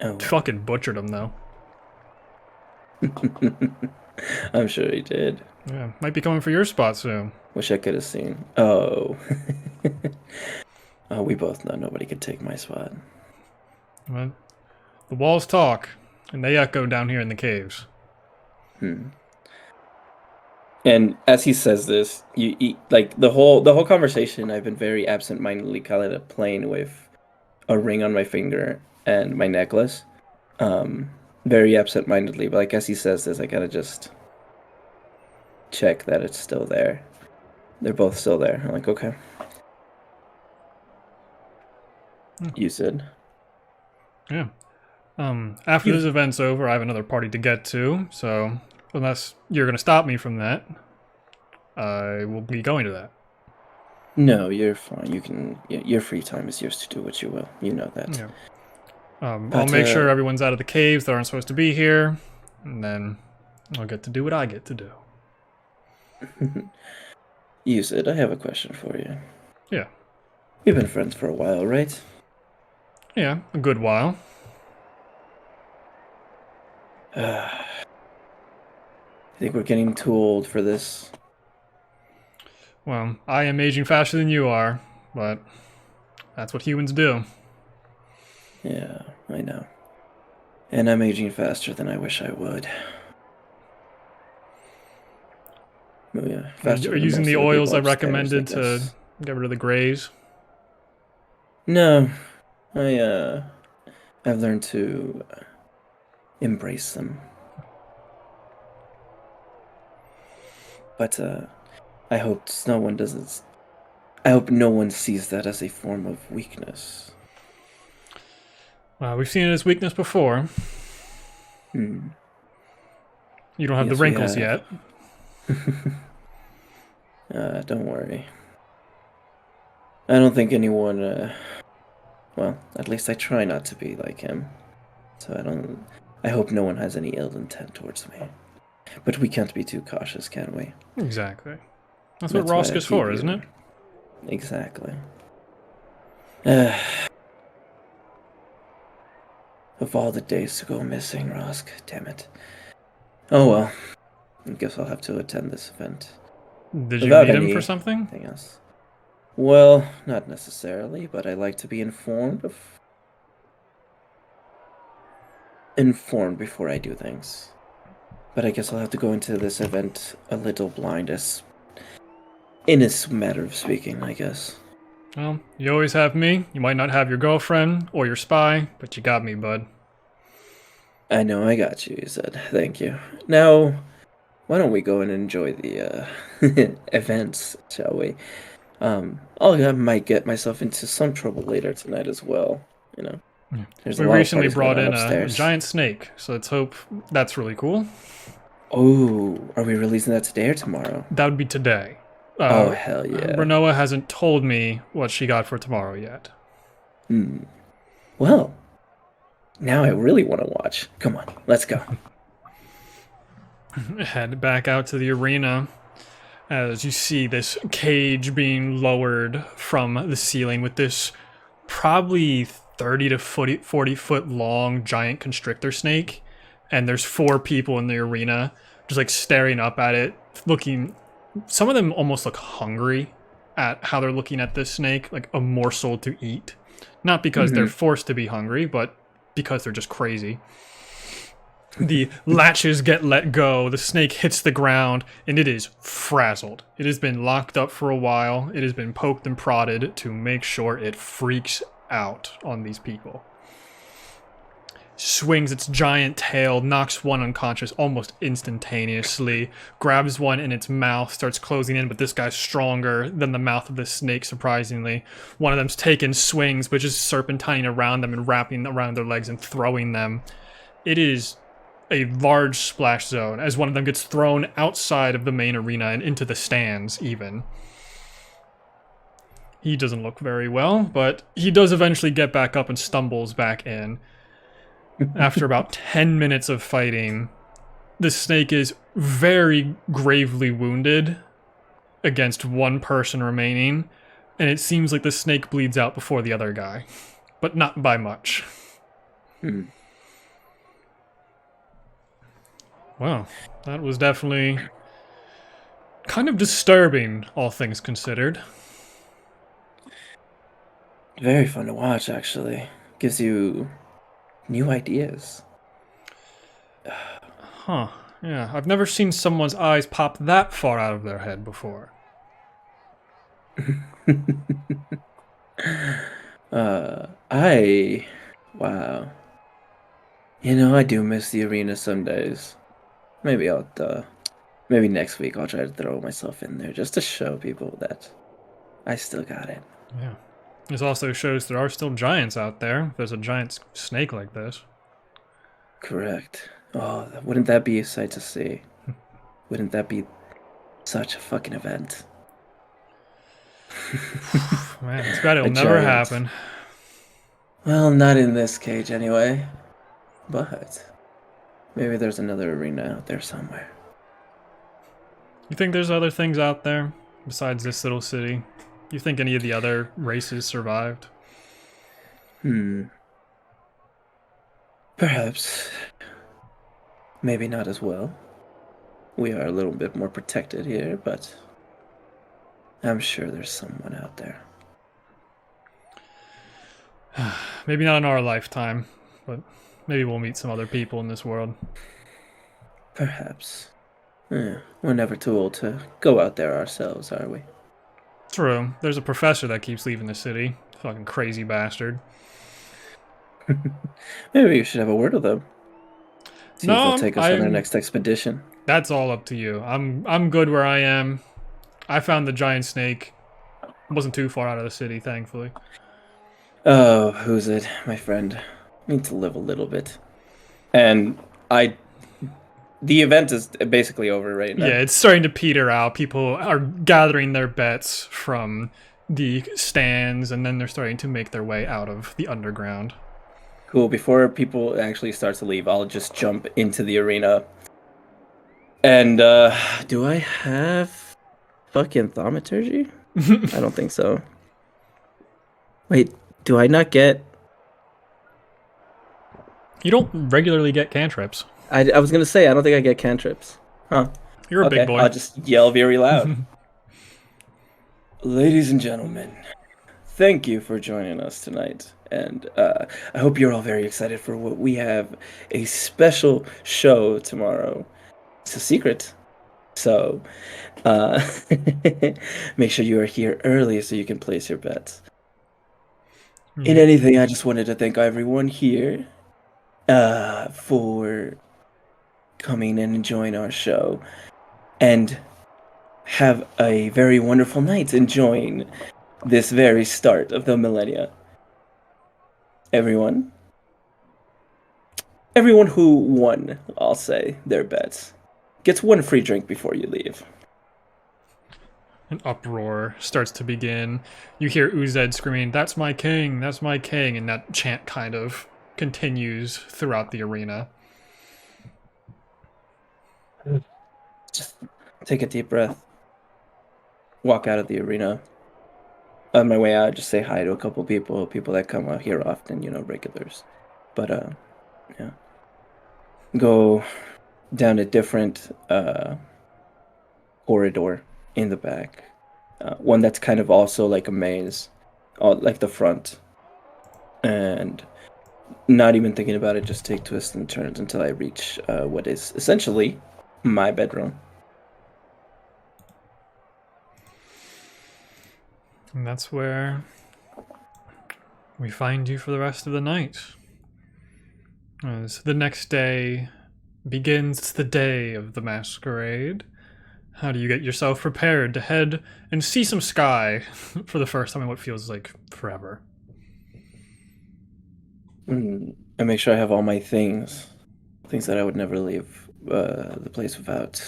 Speaker 6: Oh,
Speaker 1: Fucking butchered him though.
Speaker 6: I'm sure he did.
Speaker 1: Yeah, might be coming for your spot soon.
Speaker 6: Wish I could have seen. Oh. Oh, we both know nobody could take my spot.
Speaker 1: Well, the walls talk, and they echo down here in the caves.
Speaker 6: And as he says this, you like the whole conversation. I've been very absent-mindedly kind of playing with a ring on my finger and my necklace, very absent-mindedly. But like as he says this, I gotta just check that it's still there. They're both still there. I'm like, okay. You said.
Speaker 1: Yeah. After this event's over, I have another party to get to, so unless you're going to stop me from that, I will be going to that.
Speaker 6: No, you're fine. You can. Your free time is yours to do what you will. You know that.
Speaker 1: Yeah. I'll make sure everyone's out of the caves that aren't supposed to be here, and then I'll get to do what I get to do.
Speaker 6: You said, I have a question for you.
Speaker 1: Yeah.
Speaker 6: We've been friends for a while, right?
Speaker 1: Yeah, a good while.
Speaker 6: I think we're getting too old for this.
Speaker 1: Well, I am aging faster than you are, but that's what humans do.
Speaker 6: Yeah, I know. And I'm aging faster than I wish I would. Oh, yeah, faster
Speaker 1: Are you
Speaker 6: than
Speaker 1: using
Speaker 6: most
Speaker 1: the
Speaker 6: of
Speaker 1: oils I
Speaker 6: people upstairs,
Speaker 1: recommended
Speaker 6: I
Speaker 1: to
Speaker 6: guess.
Speaker 1: get rid of the grays?
Speaker 6: No, I've learned to embrace them. But I hope no one doesn't. I hope no one sees that as a form of weakness.
Speaker 1: We've seen it as weakness before.
Speaker 6: Hmm.
Speaker 1: You don't have the
Speaker 6: Yes, we
Speaker 1: wrinkles
Speaker 6: have.
Speaker 1: yet.
Speaker 6: Don't worry. I don't think anyone. Well, at least I try not to be like him. So I don't. I hope no one has any ill intent towards me. But we can't be too cautious, can we?
Speaker 1: Exactly. That's what
Speaker 6: why I
Speaker 1: Rosk is for,
Speaker 6: keep
Speaker 1: isn't
Speaker 6: you-
Speaker 1: it?
Speaker 6: Exactly. Of all the days to go missing, Rosk, damn it. Oh well. I guess I'll have to attend this event.
Speaker 1: Did you
Speaker 6: Without
Speaker 1: need him for
Speaker 6: any-
Speaker 1: something?
Speaker 6: Anything else? Well, not necessarily, but I like to be informed before I do things. But I guess I'll have to go into this event a little blind, in a matter of speaking, I guess.
Speaker 1: Well, you always have me. You might not have your girlfriend or your spy, but you got me, bud.
Speaker 6: I know I got you, you said. Thank you. Now, why don't we go and enjoy the events, shall we? I might get myself into some trouble later tonight as well, you know.
Speaker 1: Yeah.
Speaker 6: There's
Speaker 1: We
Speaker 6: a lot of
Speaker 1: recently
Speaker 6: parties going
Speaker 1: brought
Speaker 6: on
Speaker 1: in a
Speaker 6: upstairs.
Speaker 1: giant snake, so let's hope that's really cool.
Speaker 6: Oh, are we releasing that today or tomorrow?
Speaker 1: That would be today.
Speaker 6: Oh, hell yeah.
Speaker 1: Renoa hasn't told me what she got for tomorrow yet.
Speaker 6: Well, now I really want to watch. Come on, let's go.
Speaker 1: Head back out to the arena as you see this cage being lowered from the ceiling with this probably 30 to 40 foot long giant constrictor snake. And there's 4 people in the arena just like staring up at it, looking. Some of them almost look hungry at how they're looking at this snake, like a morsel to eat. Not because they're forced to be hungry, but because they're just crazy. The latches get let go, the snake hits the ground, and it is frazzled. It has been locked up for a while. It has been poked and prodded to make sure it freaks out on these people. swings its giant tail, knocks one unconscious almost instantaneously, grabs one in its mouth, starts closing in, but this guy's stronger than the mouth of the snake, surprisingly. One of them's taken swings, but just serpentining around them and wrapping around their legs and throwing them. It is a large splash zone, as one of them gets thrown outside of the main arena and into the stands, even. He doesn't look very well, but he does eventually get back up and stumbles back in. After about 10 minutes of fighting, the snake is very gravely wounded against one person remaining, and it seems like the snake bleeds out before the other guy, but not by much. Wow, that was definitely kind of disturbing, all things considered.
Speaker 6: Very fun to watch, actually. Gives you new ideas.
Speaker 1: Huh, yeah, I've never seen someone's eyes pop that far out of their head before.
Speaker 6: Wow. You know, I do miss the arena some days. Maybe maybe next week I'll try to throw myself in there just to show people that I still got it.
Speaker 1: Yeah. This also shows there are still giants out there. There's a giant snake like this.
Speaker 6: Correct. Oh, wouldn't that be a sight to see? Wouldn't that be such a fucking event?
Speaker 1: Man, it's bad it'll
Speaker 6: A
Speaker 1: never
Speaker 6: giant.
Speaker 1: happen.
Speaker 6: Well, not in this cage anyway. But maybe there's another arena out there somewhere.
Speaker 1: You think there's other things out there besides this little city? You think any of the other races survived?
Speaker 6: Perhaps. Maybe not as well. We are a little bit more protected here, but I'm sure there's someone out there.
Speaker 1: Maybe not in our lifetime, but maybe we'll meet some other people in this world.
Speaker 6: Perhaps. We're never too old to go out there ourselves, are we?
Speaker 1: True. There's a professor that keeps leaving the city. Fucking crazy bastard.
Speaker 6: Maybe you should have a word with them. See if
Speaker 1: No,
Speaker 6: they'll take us on our next expedition.
Speaker 1: That's all up to you. I'm good where I am. I found the giant snake. Wasn't too far out of the city, thankfully.
Speaker 6: Oh, who's it? My friend. I need to live a little bit. And the event is basically over right now.
Speaker 1: Yeah, it's starting to peter out. People are gathering their bets from the stands, and then they're starting to make their way out of the underground.
Speaker 6: Cool. Before people actually start to leave, I'll just jump into the arena. And, do I have fucking thaumaturgy? I don't think so. Wait, do I not get...
Speaker 1: You don't regularly get cantrips.
Speaker 6: I was gonna say, I don't think I get cantrips. Huh.
Speaker 1: You're a big boy.
Speaker 6: I'll just yell very loud. Ladies and gentlemen, thank you for joining us tonight. And I hope you're all very excited for what we have, a special show tomorrow. It's a secret. So make sure you are here early so you can place your bets. In anything, I just wanted to thank everyone here for coming and enjoying our show, and have a very wonderful night enjoying this very start of the millennia. Everyone who won, I'll say, their bets, gets one free drink before you leave.
Speaker 1: An uproar starts to begin. You hear Uzed screaming, "That's my king, that's my king," and that chant kind of continues throughout the arena.
Speaker 6: Just take a deep breath. Walk out of the arena. On my way out, just say hi to a couple people that come out here often, regulars. But, yeah. Go down a different corridor in the back. One that's kind of also like a maze, like the front. And not even thinking about it, just take twists and turns until I reach what is essentially my bedroom.
Speaker 1: And that's where we find you for the rest of the night. As the next day begins, it's the day of the masquerade. How do you get yourself prepared to head and see some sky for the first time in what feels like forever?
Speaker 6: I make sure I have all my things that I would never leave the place without.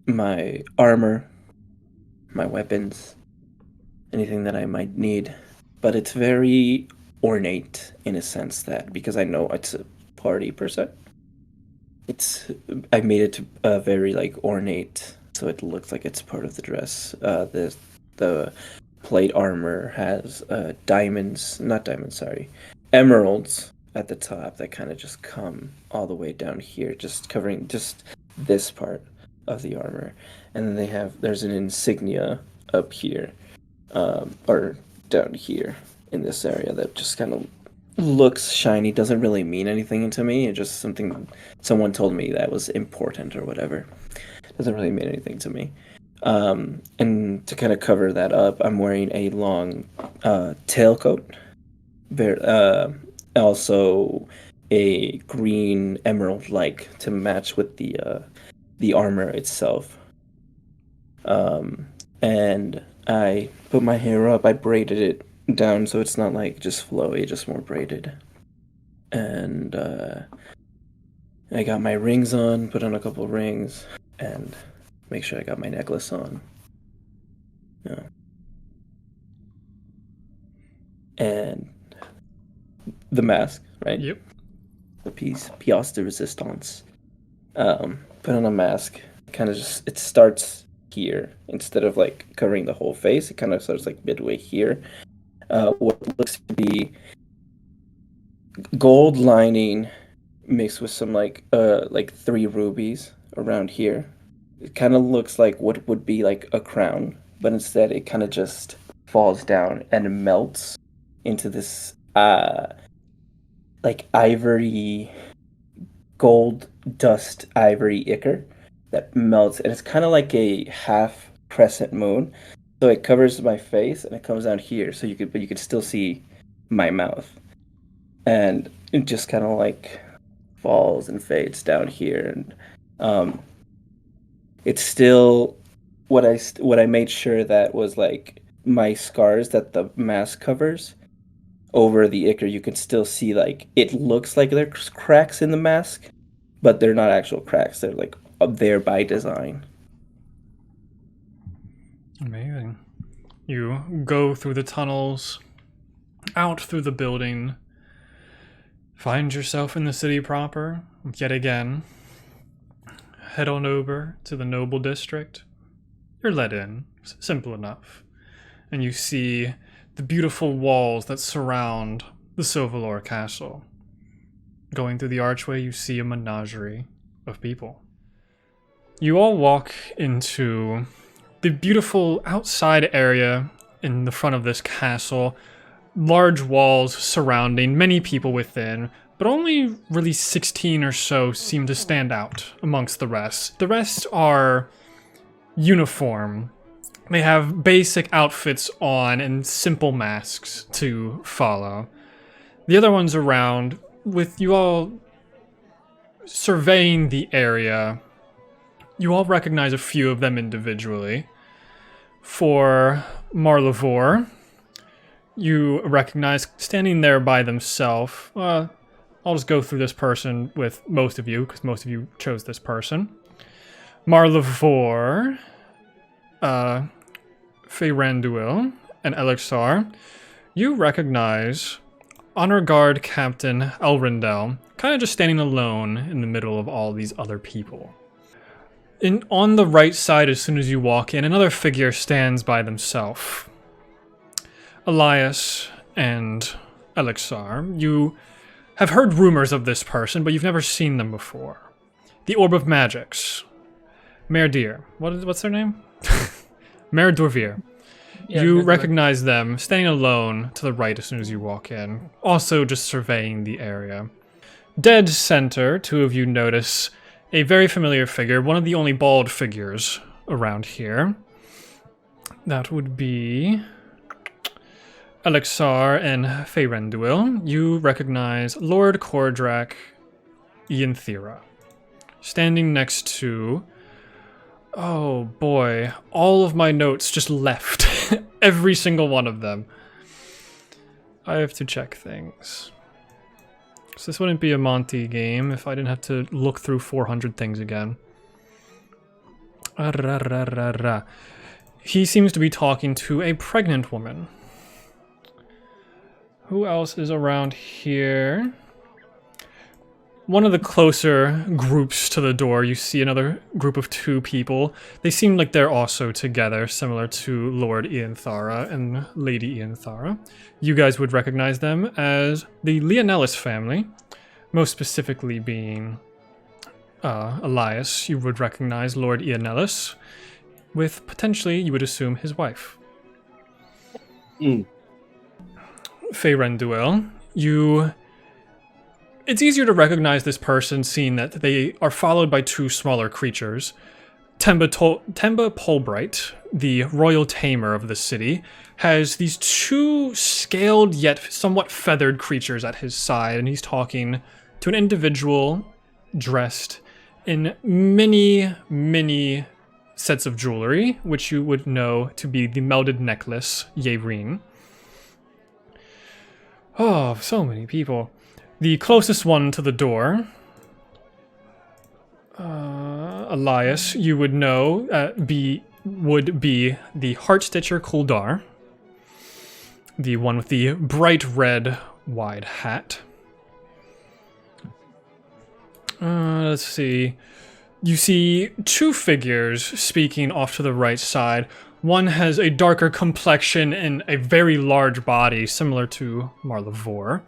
Speaker 6: My armor, my weapons, anything that I might need. But it's very ornate in a sense that, because I know it's a party per se, I made it very like ornate, so it looks like it's part of the dress. The plate armor has emeralds at the top that kind of just come all the way down here, just covering just this part of the armor. And then there's an insignia up here, or down here in this area that just kind of looks shiny, doesn't really mean anything to me. It's just something someone told me that was important or whatever. Doesn't really mean anything to me. And to kind of cover that up, I'm wearing a long tailcoat. Also a green emerald like to match with the armor itself. And I put my hair up. I braided it down so it's not like just flowy, just more braided. And I got my rings on, put on a couple rings, and make sure I got my necklace on. Yeah. And the mask, right?
Speaker 1: Yep.
Speaker 6: The pièce de résistance. Put on a mask. Kind of just, it starts here instead of like covering the whole face. It kind of starts like midway here. What looks to be gold lining mixed with some like 3 rubies around here. It kind of looks like what would be like a crown, but instead it kind of just falls down and melts into this like ivory, gold dust ivory ichor that melts, and it's kind of like a half crescent moon. So it covers my face and it comes down here, so you could still see my mouth, and it just kind of like falls and fades down here, and it's still what I made sure that was like my scars that the mask covers over the ichor. You can still see like it looks like there's cracks in the mask, but they're not actual cracks. They're like there by design.
Speaker 1: Amazing. You go through the tunnels, out through the building, find yourself in the city proper, yet again. Head on over to the Noble District. You're let in, simple enough. And you see the beautiful walls that surround the Sylvaluur castle. Going through the archway, you see a menagerie of people. You all walk into the beautiful outside area in the front of this castle. Large walls surrounding, many people within, but only really 16 or so seem to stand out amongst the rest. The rest are uniform. They have basic outfits on and simple masks to follow. The other ones around, with you all surveying the area, you all recognize a few of them individually. For Marla'vour, you recognize standing there by themselves. I'll just go through this person with most of you, because most of you chose this person. Marla'vour, Faeranduil, and Elixir, you recognize Honor Guard Captain Elrondel, kind of just standing alone in the middle of all these other people. On the right side, as soon as you walk in, another figure stands by themselves. Elias and Elixir, you have heard rumors of this person, but you've never seen them before. The Orb of Magics. Merdir. What's their name? Merdorvir.
Speaker 4: Yeah,
Speaker 1: You
Speaker 4: Merdor.
Speaker 1: recognize them standing alone to the right as soon as you walk in, also just surveying the area. Dead center, 2 of you notice a very familiar figure, one of the only bald figures around here. That would be Elixir and Faeranduil, you recognize Lord Cordrak Ianthera, standing next to... Oh boy, all of my notes just left. Every single one of them. I have to check things. So this wouldn't be a Monty game if I didn't have to look through 400 things again. He seems to be talking to a pregnant woman. Who else is around here? One of the closer groups to the door, you see another group of 2 people. They seem like they're also together, similar to Lord Ianthara and Lady Ianthara. You guys would recognize them as the Leonellus family, most specifically being Elias. You would recognize Lord Leonellus, with potentially, you would assume, his wife. Faeranduil, it's easier to recognize this person, seeing that they are followed by 2 smaller creatures. Temba Polbright, the royal tamer of the city, has these 2 scaled yet somewhat feathered creatures at his side, and he's talking to an individual dressed in many, many sets of jewelry, which you would know to be the melded necklace, Yerine. Oh, so many people. The closest one to the door, Elias, you would know, would be the Heartstitcher Kuldar, the one with the bright red wide hat. Let's see. You see 2 figures speaking off to the right side. One has a darker complexion and a very large body, similar to Marla'vour.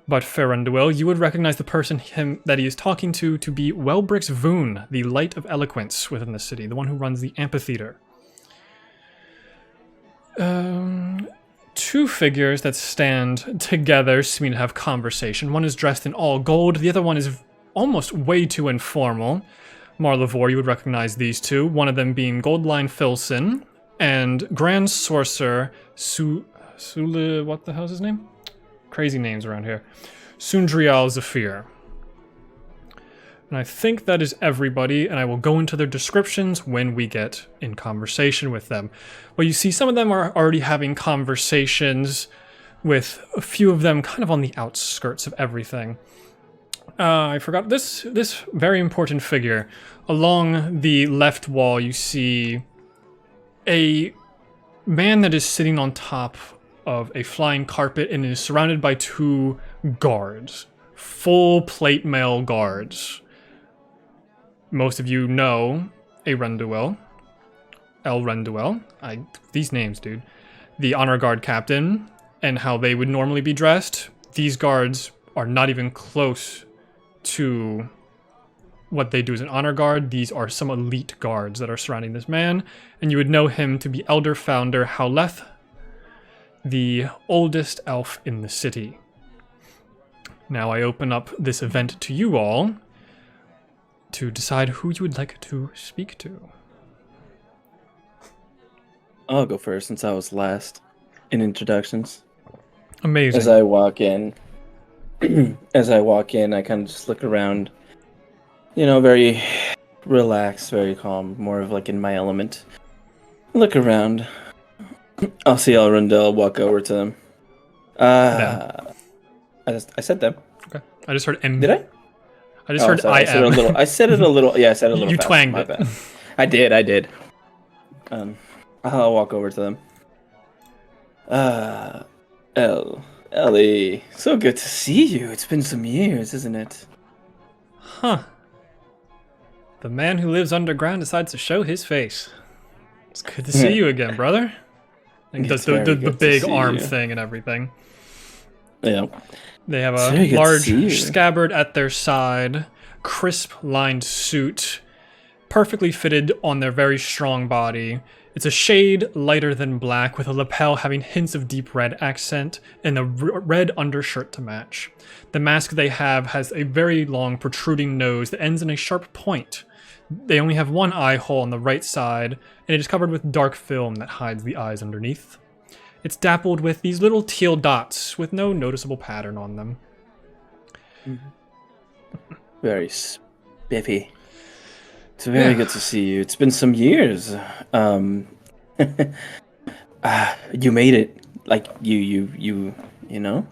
Speaker 1: But Faeranduil, you would recognize the person that he is talking to be Welbrix Voon, the Light of Eloquence within the city, the one who runs the amphitheater. 2 figures that stand together seem to have conversation. One is dressed in all gold, the other one is almost way too informal. Marla'vour, you would recognize these 2, one of them being Goldline Filson and Grand Sorcerer Sule, what the hell's his name? Crazy names around here. Sundrial Zephyr. And I think that is everybody, and I will go into their descriptions when we get in conversation with them. But you see, some of them are already having conversations, with a few of them kind of on the outskirts of everything. I forgot this very important figure. Along the left wall, you see a man that is sitting on top of a flying carpet and is surrounded by 2 guards. Full plate mail guards. Most of you know Elrenduel. These names, dude. The honor guard captain, and how they would normally be dressed. These guards are not even close to what they do as an honor guard. These are some elite guards that are surrounding this man, and you would know him to be Elder Founder Howleth, the oldest elf in the city. Now I open up this event to you all to decide who you would like to speak to.
Speaker 6: I'll go first since I was last in introductions.
Speaker 1: Amazing.
Speaker 6: As I walk in, I kind of just look around. Very relaxed, very calm, more of like in my element. Look around. I'll see Elrondell, walk over to them. I said them.
Speaker 1: Okay. I just heard M.
Speaker 6: Did I?
Speaker 1: I just heard
Speaker 6: sorry,
Speaker 1: I am.
Speaker 6: I said it a little. Yeah, I said it a little.
Speaker 1: You
Speaker 6: fast,
Speaker 1: twanged
Speaker 6: my
Speaker 1: it.
Speaker 6: bad. I did. I'll walk over to them. Ellie, so good to see you. It's been some years, isn't it?
Speaker 1: Huh. The man who lives underground decides to show his face. It's good to see you again, brother. And does the big arm thing and everything.
Speaker 6: Yeah.
Speaker 1: They have a large scabbard at their side, crisp lined suit, perfectly fitted on their very strong body. It's a shade lighter than black, with a lapel having hints of deep red accent and a red undershirt to match. The mask they have has a very long protruding nose that ends in a sharp point. They only have one eye hole on the right side, and it is covered with dark film that hides the eyes underneath. It's dappled with these little teal dots with no noticeable pattern on them.
Speaker 6: Very spiffy. It's very good to see you. It's been some years. You made it. Like you know.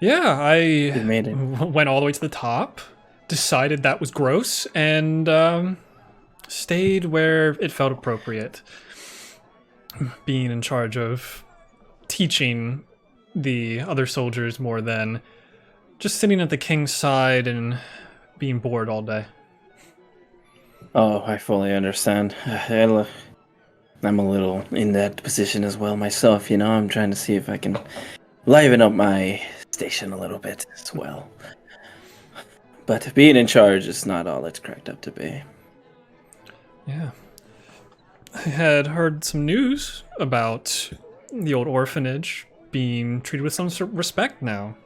Speaker 1: Yeah, I
Speaker 6: You made it.
Speaker 1: went all the way to the top, decided that was gross, and stayed where it felt appropriate. Being in charge of teaching the other soldiers more than just sitting at the king's side and being bored all day.
Speaker 6: Oh, I fully understand. I'm a little in that position as well myself, you know. I'm trying to see if I can liven up my station a little bit as well. But being in charge is not all it's cracked up to be.
Speaker 1: Yeah. I had heard some news about the old orphanage being treated with some sort of respect now.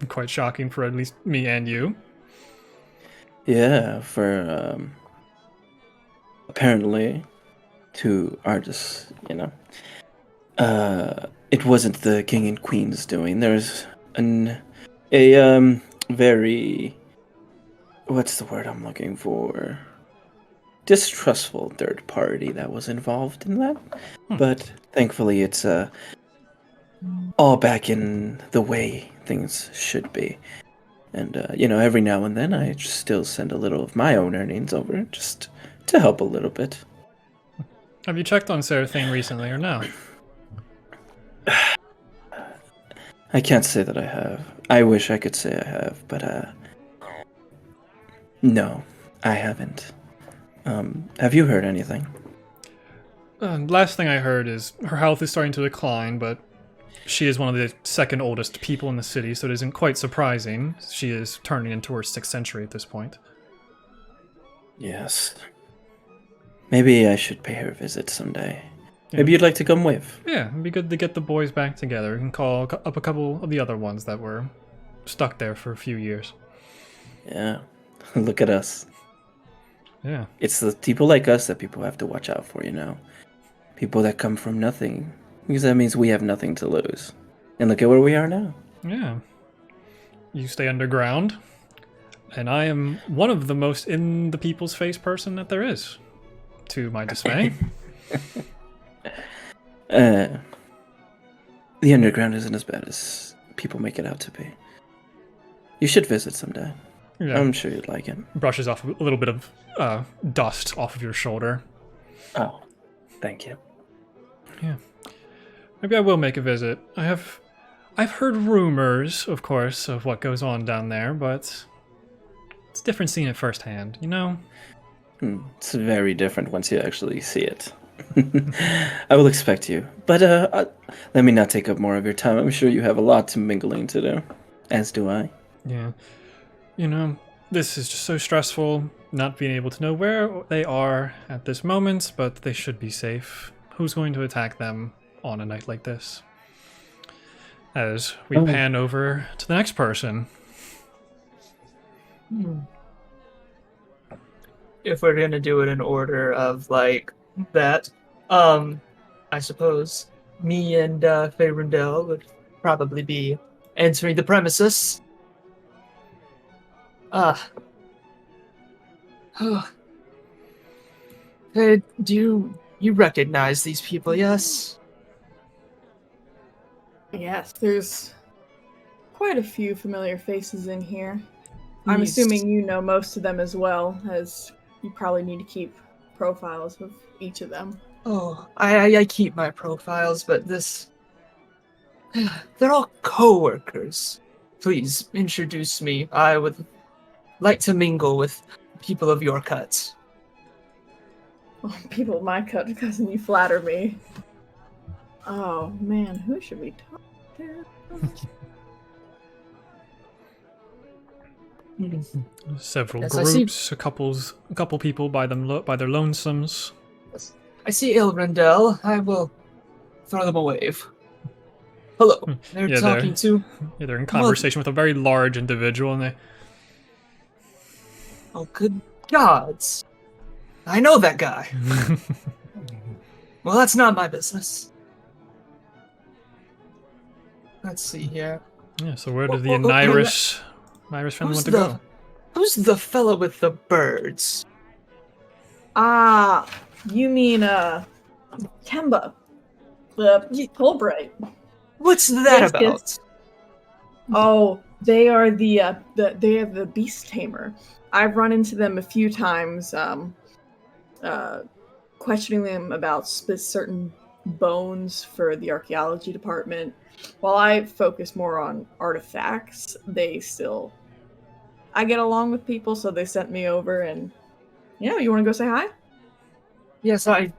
Speaker 1: Quite shocking for at least me and you.
Speaker 6: Yeah, for apparently to artists, you know. It wasn't the king and queen's doing. There's a very, what's the word I'm looking for? Distrustful third party that was involved in that. But thankfully it's all back in the way things should be. And, you know, every now and then I just still send a little of my own earnings over just to help a little bit.
Speaker 1: Have you checked on Seraphine recently or no?
Speaker 6: I can't say that I have. I wish I could say I have, but no, I haven't. Have you heard anything?
Speaker 1: Last thing I heard is her health is starting to decline, but she is one of the second oldest people in the city, so it isn't quite surprising. She is turning into her 6th century at this point.
Speaker 6: Yes. Maybe I should pay her a visit someday. Maybe you'd like to come with.
Speaker 1: Yeah, it'd be good to get the boys back together and call up a couple of the other ones that were stuck there for a few years.
Speaker 6: Yeah. Look at us.
Speaker 1: Yeah.
Speaker 6: It's the people like us that people have to watch out for, you know? People that come from nothing. Because that means we have nothing to lose. And look at where we are now.
Speaker 1: Yeah. You stay underground, and I am one of the most in the people's face person that there is, to my dismay.
Speaker 6: The underground isn't as bad as people make it out to be. You should visit someday.
Speaker 1: Yeah.
Speaker 6: I'm sure you'd like it.
Speaker 1: Brushes off a little bit of dust off of your shoulder.
Speaker 6: Oh, thank you.
Speaker 1: Yeah. Maybe I will make a visit. I've heard rumors, of course, of what goes on down there, but it's different seeing it firsthand, you know?
Speaker 6: It's very different once you actually see it. I will expect you. But let me not take up more of your time. I'm sure you have a lot of mingling to do. As do I.
Speaker 1: Yeah. You know, this is just so stressful, not being able to know where they are at this moment, but they should be safe. Who's going to attack them on a night like this? As we pan over to the next person.
Speaker 4: If we're gonna do it in order of like that, I suppose me and Faeranduil would probably be entering the premises. Hey, do you recognize these people? Yes.
Speaker 5: Yes, there's quite a few familiar faces in here. I'm
Speaker 4: These-
Speaker 5: assuming you know most of them as well, as you probably need to keep profiles of each of them.
Speaker 4: Oh, I keep my profiles, but this... They're all co-workers. Please, introduce me. I would like to mingle with people of your cut.
Speaker 5: Oh, people of my cut, because you flatter me. Oh, man, who should we talk to?
Speaker 1: Several
Speaker 4: Yes, I see.
Speaker 1: groups, a couple people by their lonesomes.
Speaker 4: I see Elrondel. I will throw them a wave. Hello. They're
Speaker 1: Yeah,
Speaker 4: talking to...
Speaker 1: Yeah, they're in conversation with a very large individual, and they...
Speaker 4: Oh, good gods. I know that guy. Well, that's not my business. Let's see here.
Speaker 1: Yeah, so where did the
Speaker 4: Oh,
Speaker 1: Anayarus family want to go?
Speaker 4: Who's the fellow with the birds?
Speaker 5: Ah, you mean Kemba, the Fulbright.
Speaker 4: What's that
Speaker 5: Yes,
Speaker 4: about?
Speaker 5: yes. Oh, they are the beast tamer. I've run into them a few times, questioning them about certain bones for the archaeology department. While I focus more on artifacts, I get along with people, so they sent me over, and you want to go say hi?
Speaker 4: Yes, I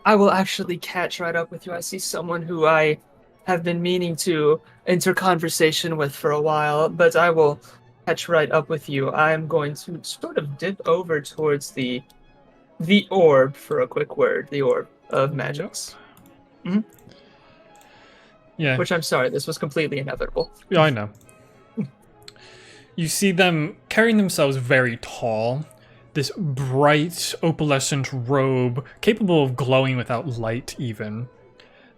Speaker 4: will actually catch right up with you. I see someone who I have been meaning to enter conversation with for a while, but I will catch right up with you. I'm going to sort of dip over towards the orb for a quick word, the orb of magics. Mm-hmm.
Speaker 1: Yeah.
Speaker 4: Which I'm sorry, this was completely inevitable.
Speaker 1: Yeah, I know. You see them carrying themselves very tall. This bright, opalescent robe, capable of glowing without light even.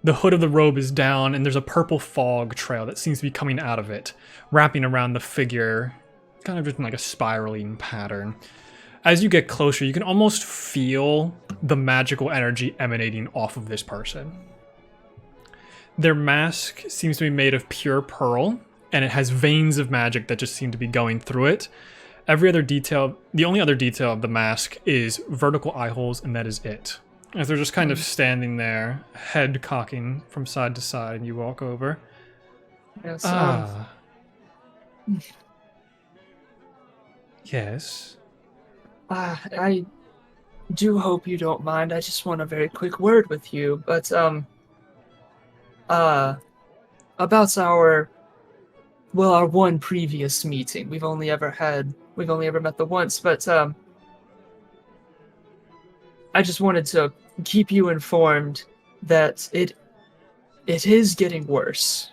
Speaker 1: The hood of the robe is down, and there's a purple fog trail that seems to be coming out of it, wrapping around the figure, kind of just in like a spiraling pattern. As you get closer, you can almost feel the magical energy emanating off of this person. Their mask seems to be made of pure pearl, and it has veins of magic that just seem to be going through it. The only other detail of the mask is vertical eye holes, and that is it. As they're just kind of standing there, head cocking from side to side, and you walk over.
Speaker 4: Yes.
Speaker 1: Yes.
Speaker 4: I do hope you don't mind. I just want a very quick word with you, but about our one previous meeting. We've only ever met the once, but I just wanted to keep you informed that it is getting worse.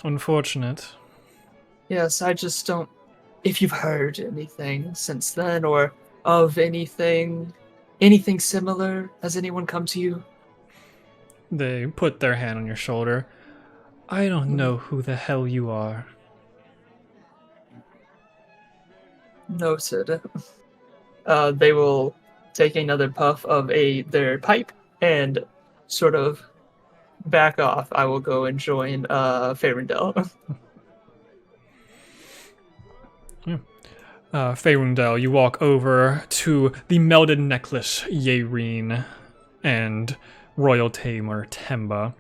Speaker 1: Unfortunate.
Speaker 4: Yes, I just don't. If you've heard anything since then, or of anything similar, has anyone come to you?
Speaker 1: They put their hand on your shoulder. I don't know who the hell you are.
Speaker 4: Noted. They will take another puff of their pipe and sort of back off. I will go and join Faeranduil.
Speaker 1: Faeranduil, you walk over to the melded necklace Yaireen and royal tamer Temba.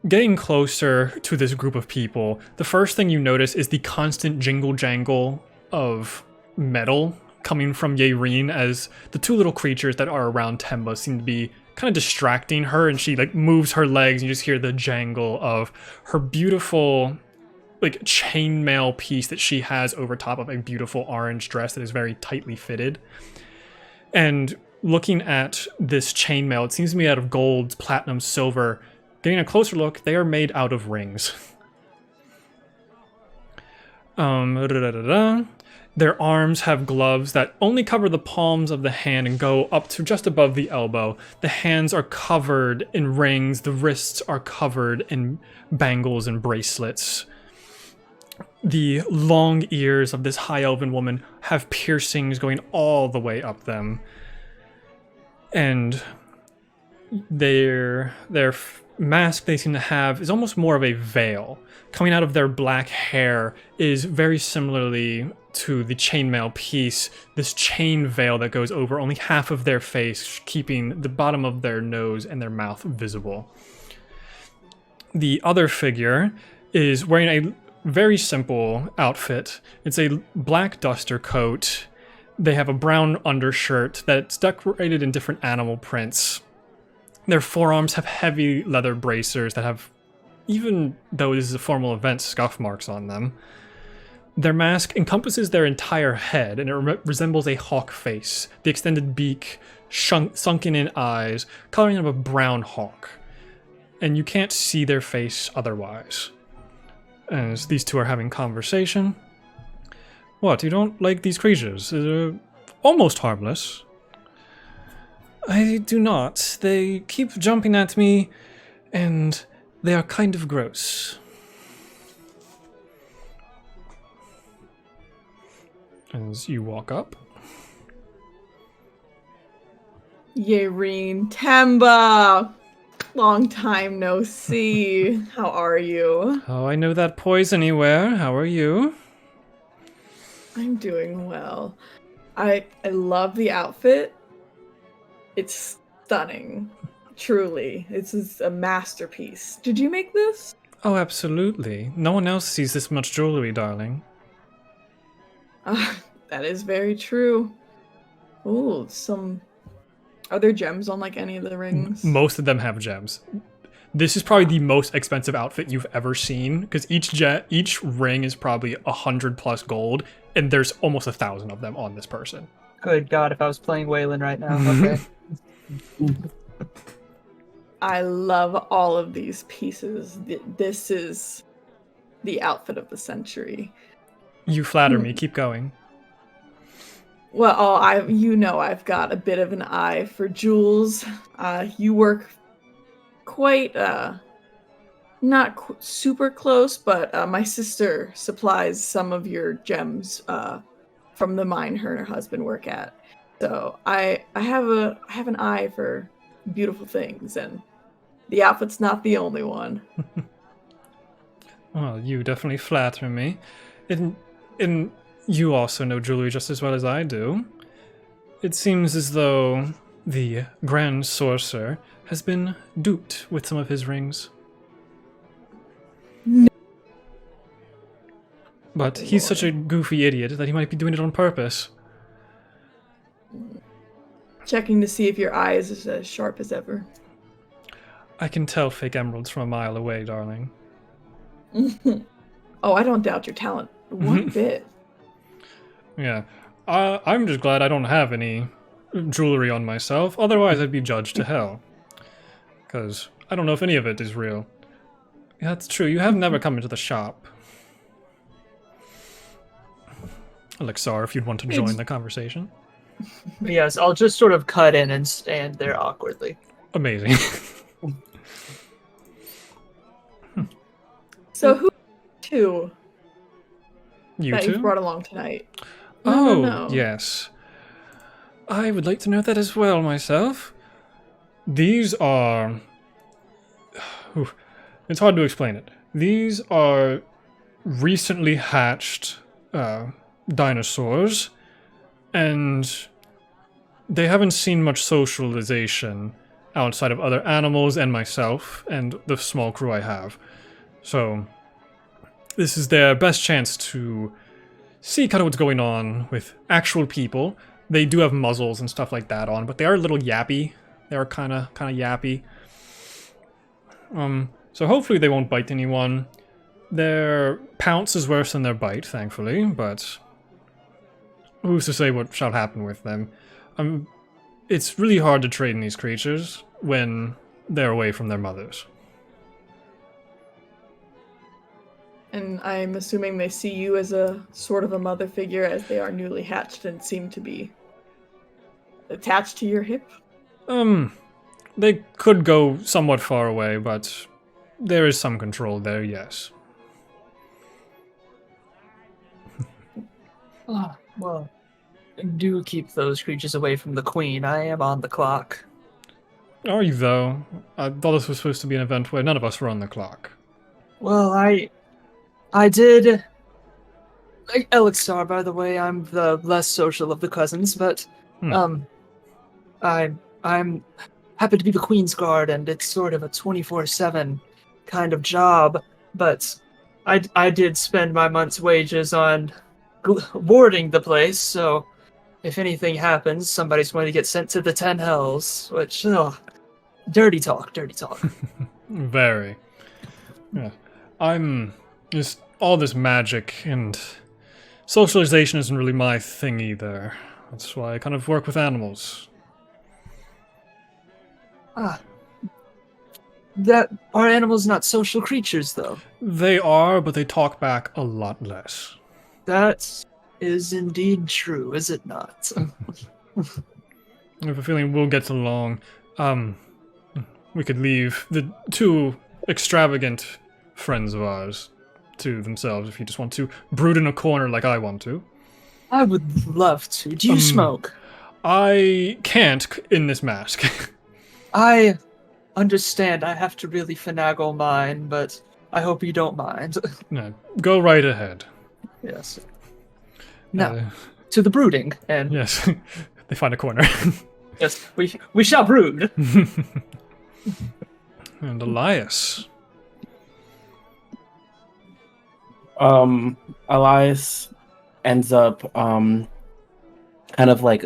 Speaker 1: Getting closer to this group of people, the first thing you notice is the constant jingle-jangle of metal coming from Yaireen as the two little creatures that are around Temba seem to be kind of distracting her, and she moves her legs and you just hear the jangle of her beautiful chainmail piece that she has over top of a beautiful orange dress that is very tightly fitted. And looking at this chainmail, it seems to be out of gold, platinum, silver. Getting a closer look, they are made out of rings. Their arms have gloves that only cover the palms of the hand and go up to just above the elbow. The hands are covered in rings, the wrists are covered in bangles and bracelets. The long ears of this high elven woman have piercings going all the way up them. And their mask they seem to have is almost more of a veil. Coming out of their black hair is very similarly to the chainmail piece, this chain veil that goes over only half of their face, keeping the bottom of their nose and their mouth visible. The other figure is wearing a very simple outfit. It's a black duster coat. They have a brown undershirt that's decorated in different animal prints. Their forearms have heavy leather bracers that have, even though this is a formal event, scuff marks on them. Their mask encompasses their entire head, and it resembles a hawk face. The extended beak, sunken in eyes, coloring of a brown hawk. And you can't see their face otherwise. As these two are having conversation. What, you don't like these creatures? They're almost harmless. I do not. They keep jumping at me, and they are kind of gross. As you walk up.
Speaker 5: Yereen, Tamba! Long time no see. How are you?
Speaker 1: Oh, I know that poise anywhere. How are you?
Speaker 5: I'm doing well. I love the outfit. It's stunning. Truly. It's a masterpiece. Did you make this?
Speaker 1: Oh, absolutely. No one else sees this much jewelry, darling.
Speaker 5: That is very true. Ooh, Are there gems on like any of the rings?
Speaker 1: Most of them have gems. This is probably the most expensive outfit you've ever seen, because each ring is probably 100+ gold, and there's almost 1,000 of them on this person.
Speaker 4: Good God, if I was playing Waylon right now. Okay.
Speaker 5: I love all of these pieces. This is the outfit of the century.
Speaker 1: You flatter me. Keep going.
Speaker 5: Well, I've got a bit of an eye for jewels. You work quite, not super close, but my sister supplies some of your gems from the mine her and her husband work at. So I have an eye for beautiful things, and the outfit's not the only one.
Speaker 1: Well, you definitely flatter me. And you also know jewelry just as well as I do. It seems as though the Grand Sorcerer has been duped with some of his rings.
Speaker 5: No.
Speaker 1: But he's such a goofy idiot that he might be doing it on purpose.
Speaker 5: Checking to see if your eye is as sharp as ever.
Speaker 1: I can tell fake emeralds from a mile away, darling.
Speaker 5: Oh, I don't doubt your talent one bit.
Speaker 1: Yeah. I'm just glad I don't have any jewelry on myself, otherwise I'd be judged to hell. Because I don't know if any of it is real. Yeah, that's true, you have never come into the shop. Alexar, if you'd want to join the conversation.
Speaker 4: Yes, I'll just sort of cut in and stand there awkwardly.
Speaker 1: Amazing.
Speaker 5: So who two
Speaker 1: You
Speaker 5: that
Speaker 1: two?
Speaker 5: you've brought along tonight?
Speaker 1: Oh, yes. I would like to know that as well myself. These are... It's hard to explain it. These are recently hatched dinosaurs, and they haven't seen much socialization outside of other animals and myself and the small crew I have. So this is their best chance to see kind of what's going on with actual people. They do have muzzles and stuff like that on, but they are a little yappy. They are kind of yappy. So hopefully they won't bite anyone. Their pounce is worse than their bite, thankfully, but who's to say what shall happen with them? It's really hard to train these creatures when they're away from their mothers.
Speaker 5: And I'm assuming they see you as a sort of a mother figure, as they are newly hatched and seem to be attached to your hip?
Speaker 1: They could go somewhat far away, but there is some control there, yes.
Speaker 4: Well, do keep those creatures away from the queen. I am on the clock.
Speaker 1: Are you, though? I thought this was supposed to be an event where none of us were on the clock.
Speaker 4: Well, I did... Elixar, by the way, I'm the less social of the cousins, but I'm happen to be the Queen's Guard, and it's sort of a 24/7 kind of job, but I did spend my month's wages on warding the place, so if anything happens, somebody's going to get sent to the 10 hells, which, dirty talk.
Speaker 1: Very. Yeah. I'm just... all this magic and socialization isn't really my thing either. That's why I kind of work with animals.
Speaker 4: That are animals not social creatures, though?
Speaker 1: They are, but they talk back a lot less.
Speaker 4: That is indeed true, is it not?
Speaker 1: I have a feeling we'll get along. We could leave the two extravagant friends of ours to themselves if you just want to brood in a corner like I want to.
Speaker 4: I would love to. Do you smoke?
Speaker 1: I can't in this mask.
Speaker 4: I understand I have to really finagle mine, but I hope you don't mind.
Speaker 1: No, go right ahead.
Speaker 4: Yes. Now, to the brooding, and
Speaker 1: yes, they find a corner.
Speaker 4: yes, we shall brood.
Speaker 1: And Elias.
Speaker 2: Elias ends up kind of like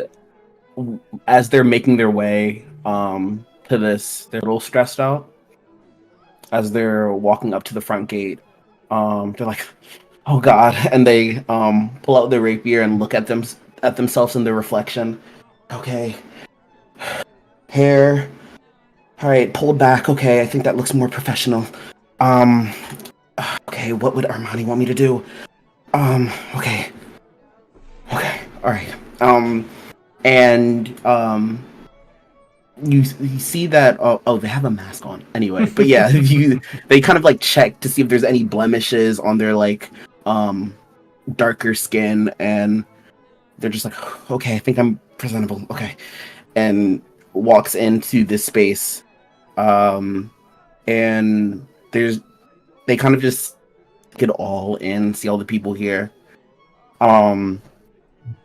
Speaker 2: as they're making their way to this, they're a little stressed out as they're walking up to the front gate. They're like, oh god, and they pull out their rapier and look at themselves in the reflection. Okay, hair, all right, pulled back. Okay, I think that looks more professional. Okay, what would Armani want me to do? Okay, all right. And you see that oh they have a mask on anyway, but yeah, they kind of like check to see if there's any blemishes on their like darker skin, and they're just like, okay, I think I'm presentable. Okay, and walks into this space, and they kind of just get all in, see all the people here.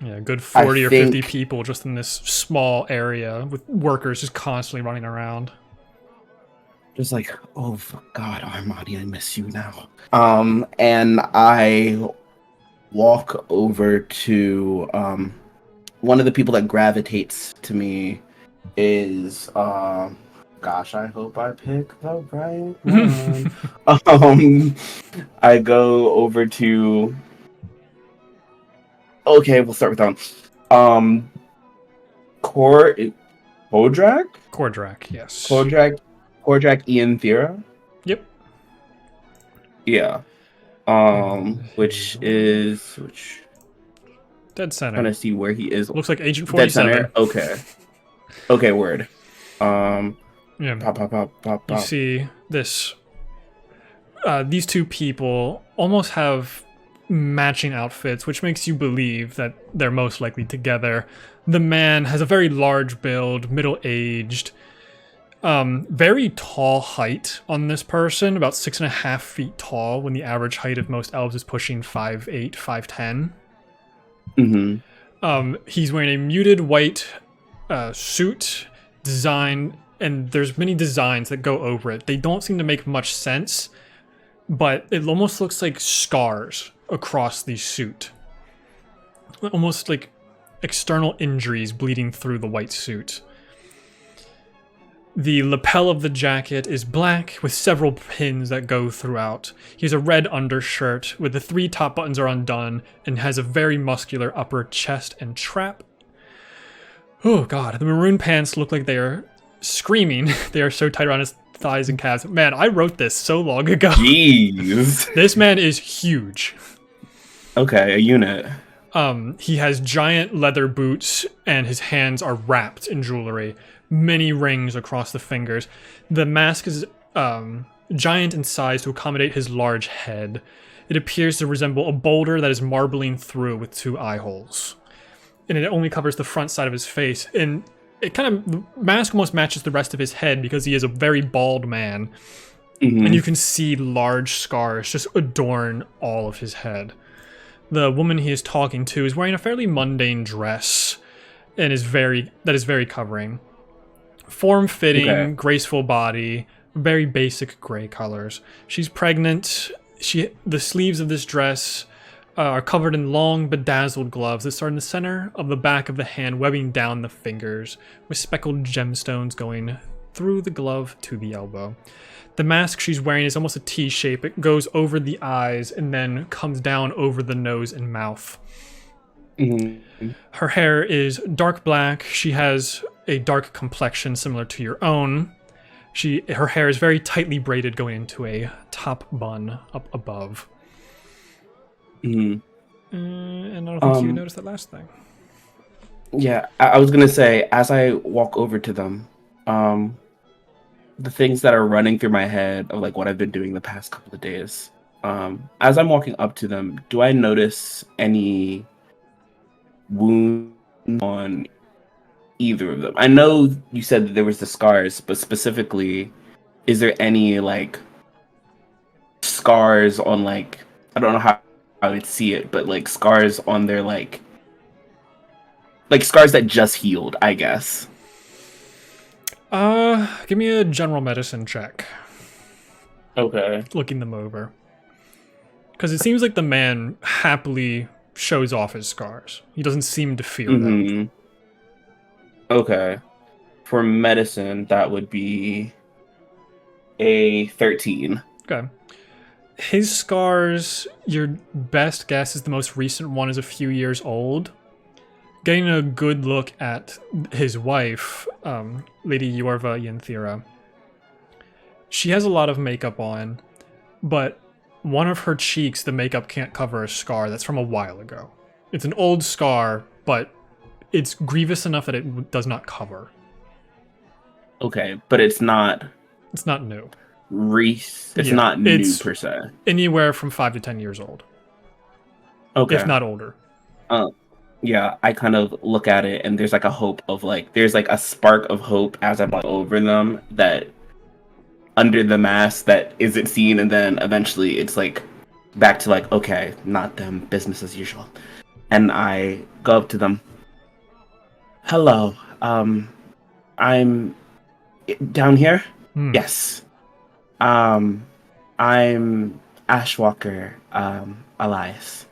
Speaker 1: Yeah, good 40 or 50 people just in this small area with workers just constantly running around.
Speaker 2: Just like, oh god, Armani, I miss you now. And I walk over to one of the people that gravitates to me is gosh, I hope I pick the right one. I go over to okay, we'll start with that one. Kodrak?
Speaker 1: Cordrak, yes.
Speaker 2: Kodrak Ian Thera?
Speaker 1: Yep.
Speaker 2: Yeah. Which
Speaker 1: Dead center.
Speaker 2: trying to see where he is.
Speaker 1: Looks like Agent
Speaker 2: Dead
Speaker 1: 47.
Speaker 2: center. Okay, word.
Speaker 1: Yeah.
Speaker 2: Pop.
Speaker 1: You see this these two people almost have matching outfits, which makes you believe that they're most likely together. The man has a very large build, middle-aged, very tall height on this person, about 6.5 feet tall, when the average height of most elves is pushing 5'8", 5'10". He's wearing a muted white suit design, and there's many designs that go over it. They don't seem to make much sense, but it almost looks like scars across the suit. Almost like external injuries bleeding through the white suit. The lapel of the jacket is black with several pins that go throughout. He has a red undershirt with the 3 top buttons are undone and has a very muscular upper chest and trap. Oh god, the maroon pants look like they are screaming. They are so tight around his thighs and calves. Man, I wrote this so long ago.
Speaker 2: Jeez.
Speaker 1: This man is huge.
Speaker 2: Okay, a unit.
Speaker 1: He has giant leather boots and his hands are wrapped in jewelry. Many rings across the fingers. The mask is giant in size to accommodate his large head. It appears to resemble a boulder that is marbling through with 2 eye holes. And it only covers the front side of his face. And it the mask almost matches the rest of his head because he is a very bald man. And you can see large scars just adorn all of his head. The woman he is talking to is wearing a fairly mundane dress and is very covering. Form-fitting, graceful body, very basic gray colors. She's pregnant. The sleeves of this dress are covered in long, bedazzled gloves that start in the center of the back of the hand, webbing down the fingers, with speckled gemstones going through the glove to the elbow. The mask she's wearing is almost a T-shape. It goes over the eyes and then comes down over the nose and mouth. Her hair is dark black. She has a dark complexion similar to your own. Her hair is very tightly braided going into a top bun up above. And I don't think you noticed that last thing.
Speaker 2: Yeah, I was gonna say, as I walk over to them, the things that are running through my head of like what I've been doing the past couple of days. As I'm walking up to them, do I notice any wound on either of them? I know you said that there was the scars, but specifically, is there any like scars on like I don't know how I would see it, but like scars on their like scars that just healed, I guess.
Speaker 1: Give me a general medicine check.
Speaker 2: Okay.
Speaker 1: Looking them over. Because it seems like the man happily shows off his scars. He doesn't seem to feel them.
Speaker 2: Okay. For medicine, that would be a 13.
Speaker 1: Okay. His scars, your best guess is the most recent one is a few years old. Getting a good look at his wife, Lady Yorva Yenthira, she has a lot of makeup on, but one of her cheeks, the makeup can't cover a scar that's from a while ago. It's an old scar, but it's grievous enough that it does not cover.
Speaker 2: Okay, but it's not
Speaker 1: It's not new.
Speaker 2: It's not new per se.
Speaker 1: Anywhere from 5 to 10 years old.
Speaker 2: Okay.
Speaker 1: If not older.
Speaker 2: Yeah, I kind of look at it and there's like a hope of like there's like a spark of hope as I'm like over them that under the mask that isn't seen, and then eventually it's like back to like, okay, not them, business as usual. And I go up to them. Hello. I'm down here? Yes. I'm Ashwalker, Elias.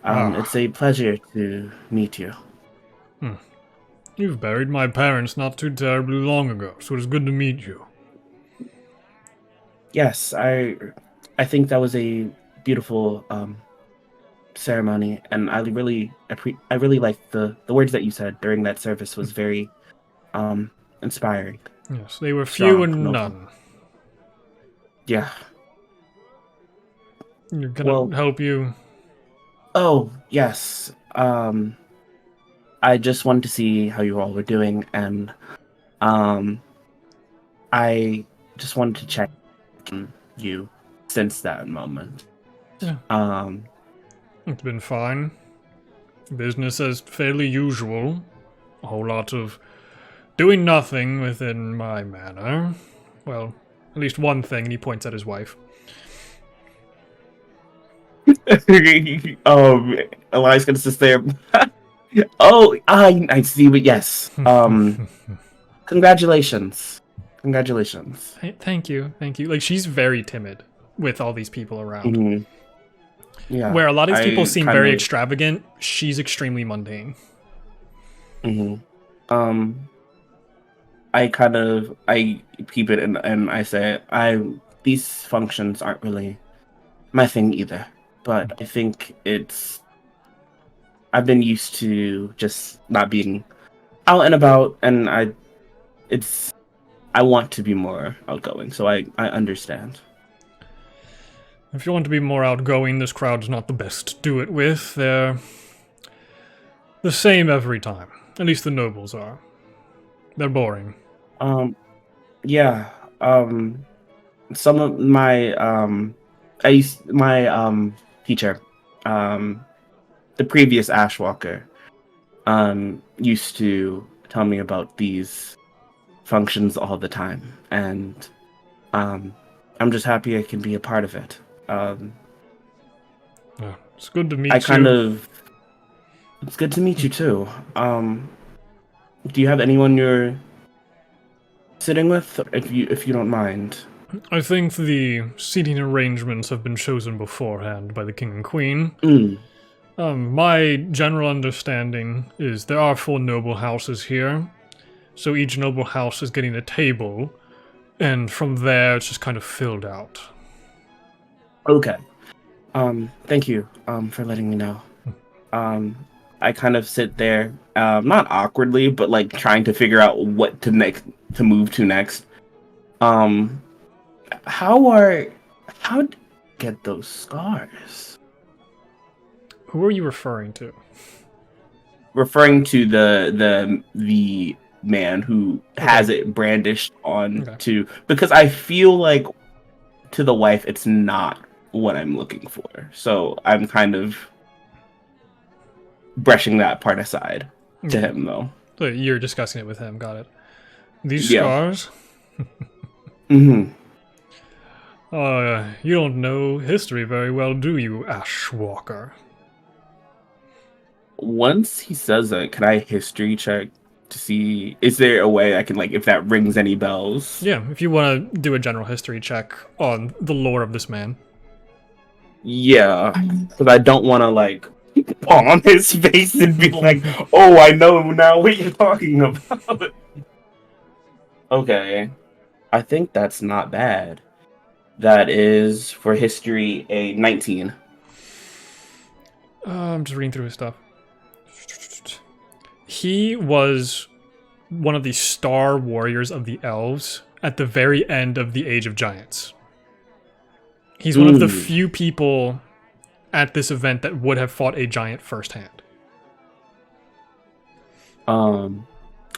Speaker 2: It's a pleasure to meet you.
Speaker 3: You've buried my parents not too terribly long ago, so it's good to meet you.
Speaker 2: Yes, I think that was a beautiful ceremony, and I really liked the words that you said during that service. Was very inspiring.
Speaker 3: Yes, they were few and
Speaker 2: Noble.
Speaker 3: none.
Speaker 2: Yeah.
Speaker 3: You're gonna help you.
Speaker 2: Oh yes. I just wanted to see how you all were doing, and I just wanted to check on you since that moment.
Speaker 3: Yeah. It's been fine. Business as fairly usual. A whole lot of doing nothing within my manor. Well, at least one thing, and he points at his wife.
Speaker 2: Elias gonna sit there. Oh, I see, but yes. Congratulations.
Speaker 1: Thank you. Like, she's very timid with all these people around.
Speaker 2: Yeah.
Speaker 1: Where a lot of these people seem very extravagant, she's extremely mundane.
Speaker 2: I keep it and I say these functions aren't really my thing either, but I think I've been used to just not being out and about, and I want to be more outgoing, so I understand.
Speaker 1: If you want to be more outgoing, this crowd's not the best to do it with. They're the same every time. At least the nobles are. They're boring.
Speaker 2: Yeah. Some of my teacher, the previous Ashwalker, used to tell me about these functions all the time, and I'm just happy I can be a part of it.
Speaker 3: It's good to meet you.
Speaker 2: It's good to meet you too. Do you have anyone you're sitting with, if you don't mind?
Speaker 3: I think the seating arrangements have been chosen beforehand by the king and queen. My general understanding is there are 4 noble houses here, so each noble house is getting a table, and from there it's just kind of filled out.
Speaker 2: Okay. Thank you for letting me know. I kind of sit there, not awkwardly, but like trying to figure out what to move to next. How did you get those scars?
Speaker 1: Who are you referring to?
Speaker 2: referring to the man who has it brandished on to, because I feel like to the wife it's not what I'm looking for. So I'm kind of brushing that part aside to him though.
Speaker 1: So you're discussing it with him, got it. These
Speaker 2: Yeah.
Speaker 1: scars?
Speaker 2: Mm-hmm.
Speaker 1: You don't know history very well, do you, Ashwalker?
Speaker 2: Once he says that, can I history check to see, is there a way I can, like, if that rings any bells?
Speaker 1: Yeah, if you want to do a general history check on the lore of this man.
Speaker 2: Yeah, because I don't want to, like, palm his face and be like, oh, I know now what you're talking about. Okay, I think that's not bad. That is, for history, a 19.
Speaker 1: I'm just reading through his stuff. He was one of the star warriors of the elves at the very end of the Age of Giants. He's one of the few people at this event that would have fought a giant firsthand.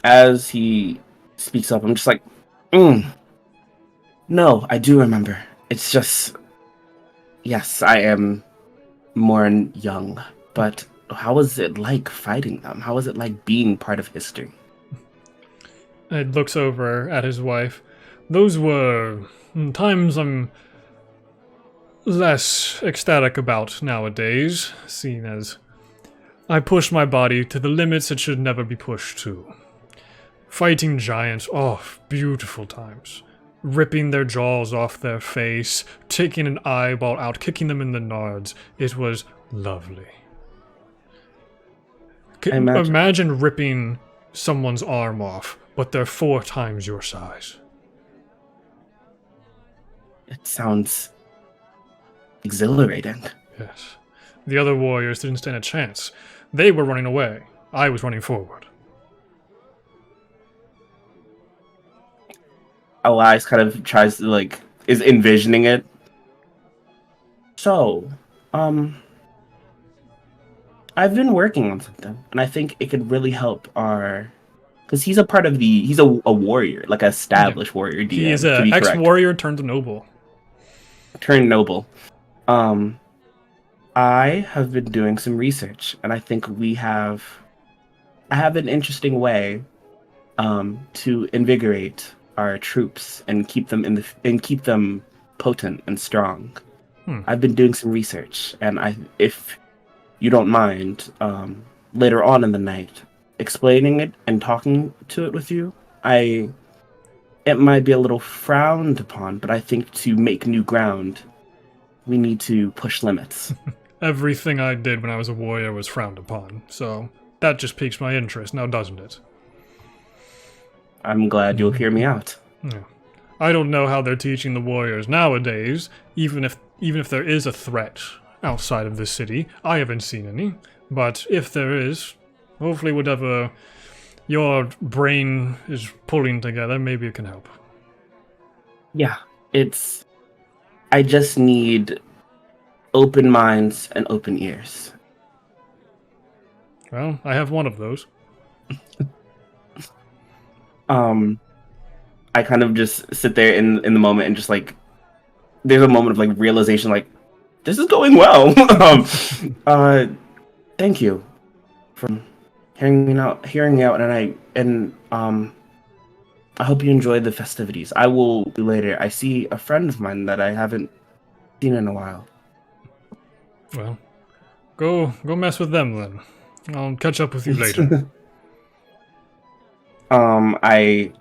Speaker 2: As he speaks up, I'm just like, no, I do remember. It's just, yes, I am more young, but how was it like fighting them? How was it like being part of history?
Speaker 1: Ed looks over at his wife. Those were times I'm less ecstatic about nowadays, seeing as I push my body to the limits it should never be pushed to. Fighting giants, oh, beautiful times. Ripping their jaws off their face, taking an eyeball out, kicking them in the nards. It was lovely. Imagine ripping someone's arm off, but they're 4 times your size.
Speaker 2: It sounds exhilarating.
Speaker 1: Yes. The other warriors didn't stand a chance. They were running away. I was running forward.
Speaker 2: Elias kind of tries to, like, is envisioning it. So, I've been working on something, and I think it could really help our... Because he's a part of the... He's a warrior, like an established warrior. DM,
Speaker 1: he is an ex-warrior turned noble.
Speaker 2: Turned noble. I have been doing some research, and I think I have an interesting way to invigorate our troops and keep them potent and strong. I've been doing some research, and if you don't mind, later on in the night, explaining it and talking to it with you, it might be a little frowned upon, but I think to make new ground, we need to push limits.
Speaker 1: Everything I did when I was a warrior was frowned upon, so that just piques my interest, now doesn't it?
Speaker 2: I'm glad you'll hear me out.
Speaker 1: Yeah. I don't know how they're teaching the warriors nowadays, even if there is a threat outside of this city. I haven't seen any, but if there is, hopefully whatever your brain is pulling together, maybe it can help.
Speaker 2: Yeah, I just need open minds and open ears.
Speaker 1: Well, I have one of those.
Speaker 2: I kind of just sit there in the moment and just, like, there's a moment of, like, realization, like, this is going well. Thank you for hearing me out, and I hope you enjoy the festivities. I will be later. I see a friend of mine that I haven't seen in a while.
Speaker 1: Well, go mess with them then. I'll catch up with you later.
Speaker 2: I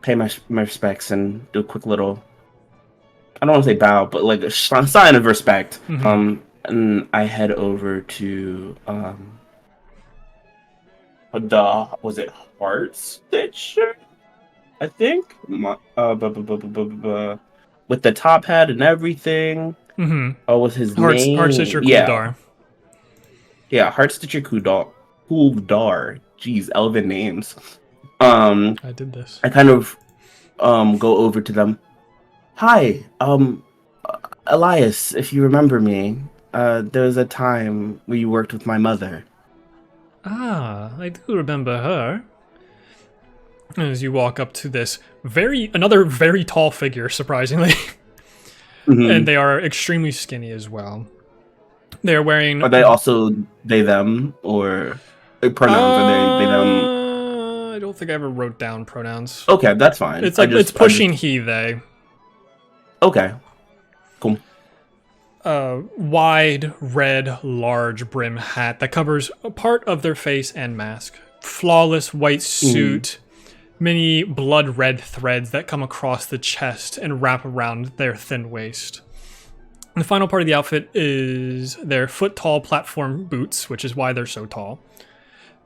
Speaker 2: pay my respects and do a quick little, I don't want to say bow, but like a sign of respect.
Speaker 1: Mm-hmm.
Speaker 2: And I head over to was it Heart Stitcher? I think with the top hat and everything.
Speaker 1: Mm-hmm.
Speaker 2: Oh, with his name?
Speaker 1: Heart Stitcher
Speaker 2: yeah.
Speaker 1: Kuldar.
Speaker 2: Yeah, Heart Stitcher Kuldar. Jeez, elven names.
Speaker 1: I did this.
Speaker 2: I kind of go over to them. Hi, Elias, if you remember me, there was a time where you worked with my mother.
Speaker 1: Ah, I do remember her. As you walk up to this another very tall figure, surprisingly. And they are extremely skinny as well. They are wearing...
Speaker 2: Are they also they, them, or pronouns? Are they them?
Speaker 1: I don't think I ever wrote down pronouns.
Speaker 2: Okay, that's fine.
Speaker 1: It's like it's pushing he, they.
Speaker 2: Okay, cool.
Speaker 1: Wide, red, large brim hat that covers a part of their face and mask. Flawless white suit. Many blood red threads that come across the chest and wrap around their thin waist. And the final part of the outfit is their foot-tall platform boots, which is why they're so tall.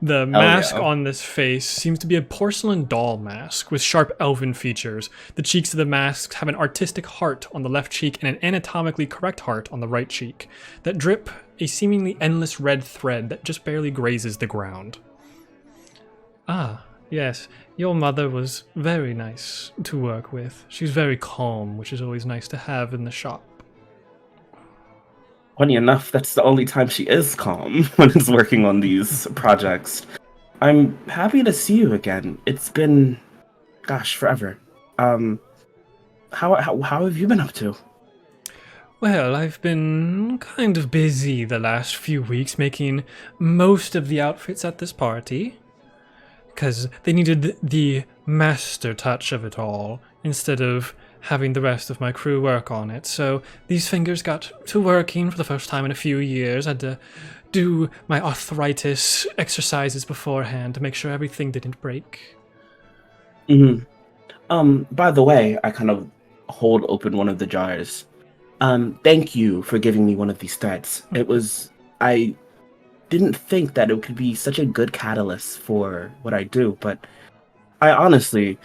Speaker 1: The mask on this face seems to be a porcelain doll mask with sharp elven features. The cheeks of the mask have an artistic heart on the left cheek and an anatomically correct heart on the right cheek that drip a seemingly endless red thread that just barely grazes the ground. Ah, yes, your mother was very nice to work with. She's very calm, which is always nice to have in the shop.
Speaker 2: Funny enough, that's the only time she is calm when it's working on these projects. I'm happy to see you again. It's been, gosh, forever. How have you been up to?
Speaker 1: Well, I've been kind of busy the last few weeks making most of the outfits at this party. Because they needed the master touch of it all, instead of having the rest of my crew work on it. So these fingers got to working for the first time in a few years. I had to do my arthritis exercises beforehand to make sure everything didn't break.
Speaker 2: By the way, I kind of hold open one of the jars. Thank you for giving me one of these threads. I didn't think that it could be such a good catalyst for what I do, but I honestly,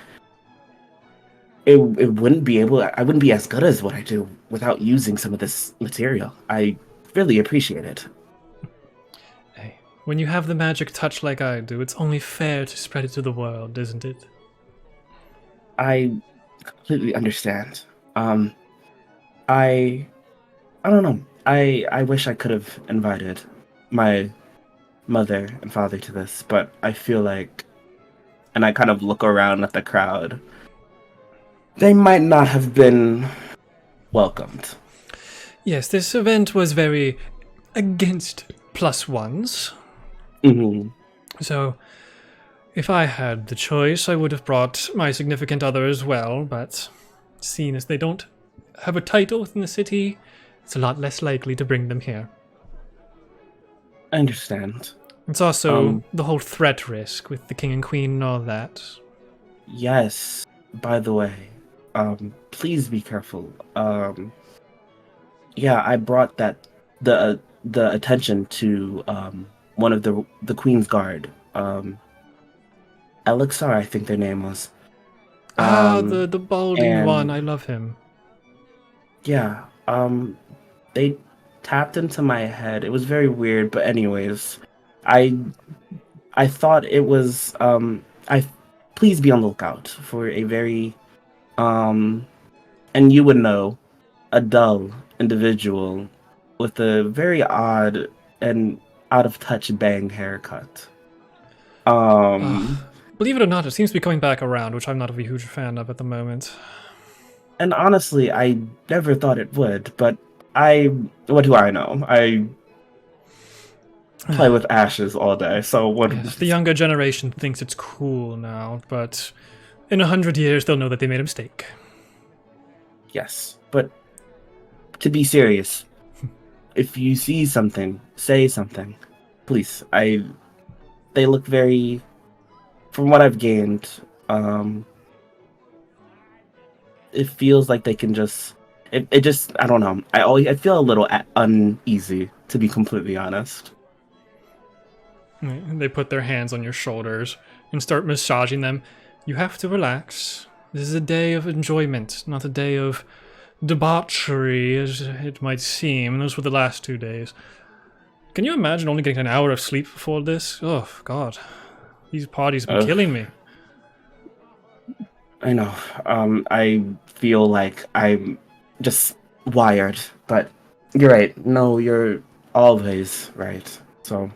Speaker 2: I wouldn't be as good as what I do without using some of this material. I really appreciate it.
Speaker 1: Hey, when you have the magic touch like I do, it's only fair to spread it to the world, isn't it?
Speaker 2: I completely understand. I don't know. I wish I could have invited my mother and father to this, but I feel like, and I kind of look around at the crowd, they might not have been welcomed.
Speaker 1: Yes, this event was very against +1s. So, if I had the choice, I would have brought my significant other as well, but seeing as they don't have a title within the city, it's a lot less likely to bring them here.
Speaker 2: I understand.
Speaker 1: It's also the whole threat risk with the king and queen and all that.
Speaker 2: Yes, by the way, please be careful. Yeah, I brought the attention to one of the Queen's Guard. Elixir, I think their name was.
Speaker 1: The balding one, I love him.
Speaker 2: Yeah, they tapped into my head. It was very weird, but anyways, I thought it was please be on the lookout for a very and you would know, a dull individual with a very odd and out of touch bang haircut.
Speaker 1: Believe it or not, it seems to be coming back around, which I'm not a huge fan of at the moment.
Speaker 2: And honestly, I never thought it would, but what do I know? I play with ashes all day, so what?
Speaker 1: Yes, the younger generation thinks it's cool now, but in 100 years they'll know that they made a mistake.
Speaker 2: Yes, but to be serious, if you see something, say something, please. They look very, from what I've gained, it feels like they can just. It just, I don't know. I feel a little uneasy, to be completely honest.
Speaker 1: They put their hands on your shoulders and start massaging them. You have to relax. This is a day of enjoyment, not a day of debauchery, as it might seem. Those were the last 2 days. Can you imagine only getting an hour of sleep before this? Oh, God. These parties have been killing me.
Speaker 2: I know. I feel like I'm just wired, but you're right. No, you're always right. So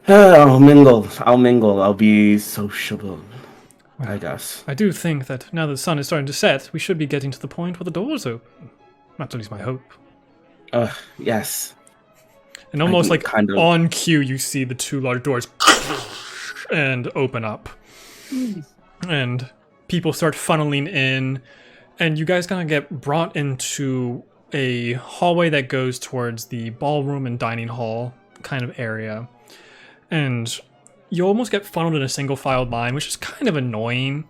Speaker 2: I'll mingle. I'll be sociable, I guess.
Speaker 1: I do think that now that the sun is starting to set, we should be getting to the point where the doors open. That's at least my hope.
Speaker 2: Yes.
Speaker 1: And almost
Speaker 2: can
Speaker 1: like
Speaker 2: kind of-
Speaker 1: on cue, you see the two large doors and open up. And people start funneling in, and you guys kind of get brought into a hallway that goes towards the ballroom and dining hall kind of area. And you almost get funneled in a single filed line, which is kind of annoying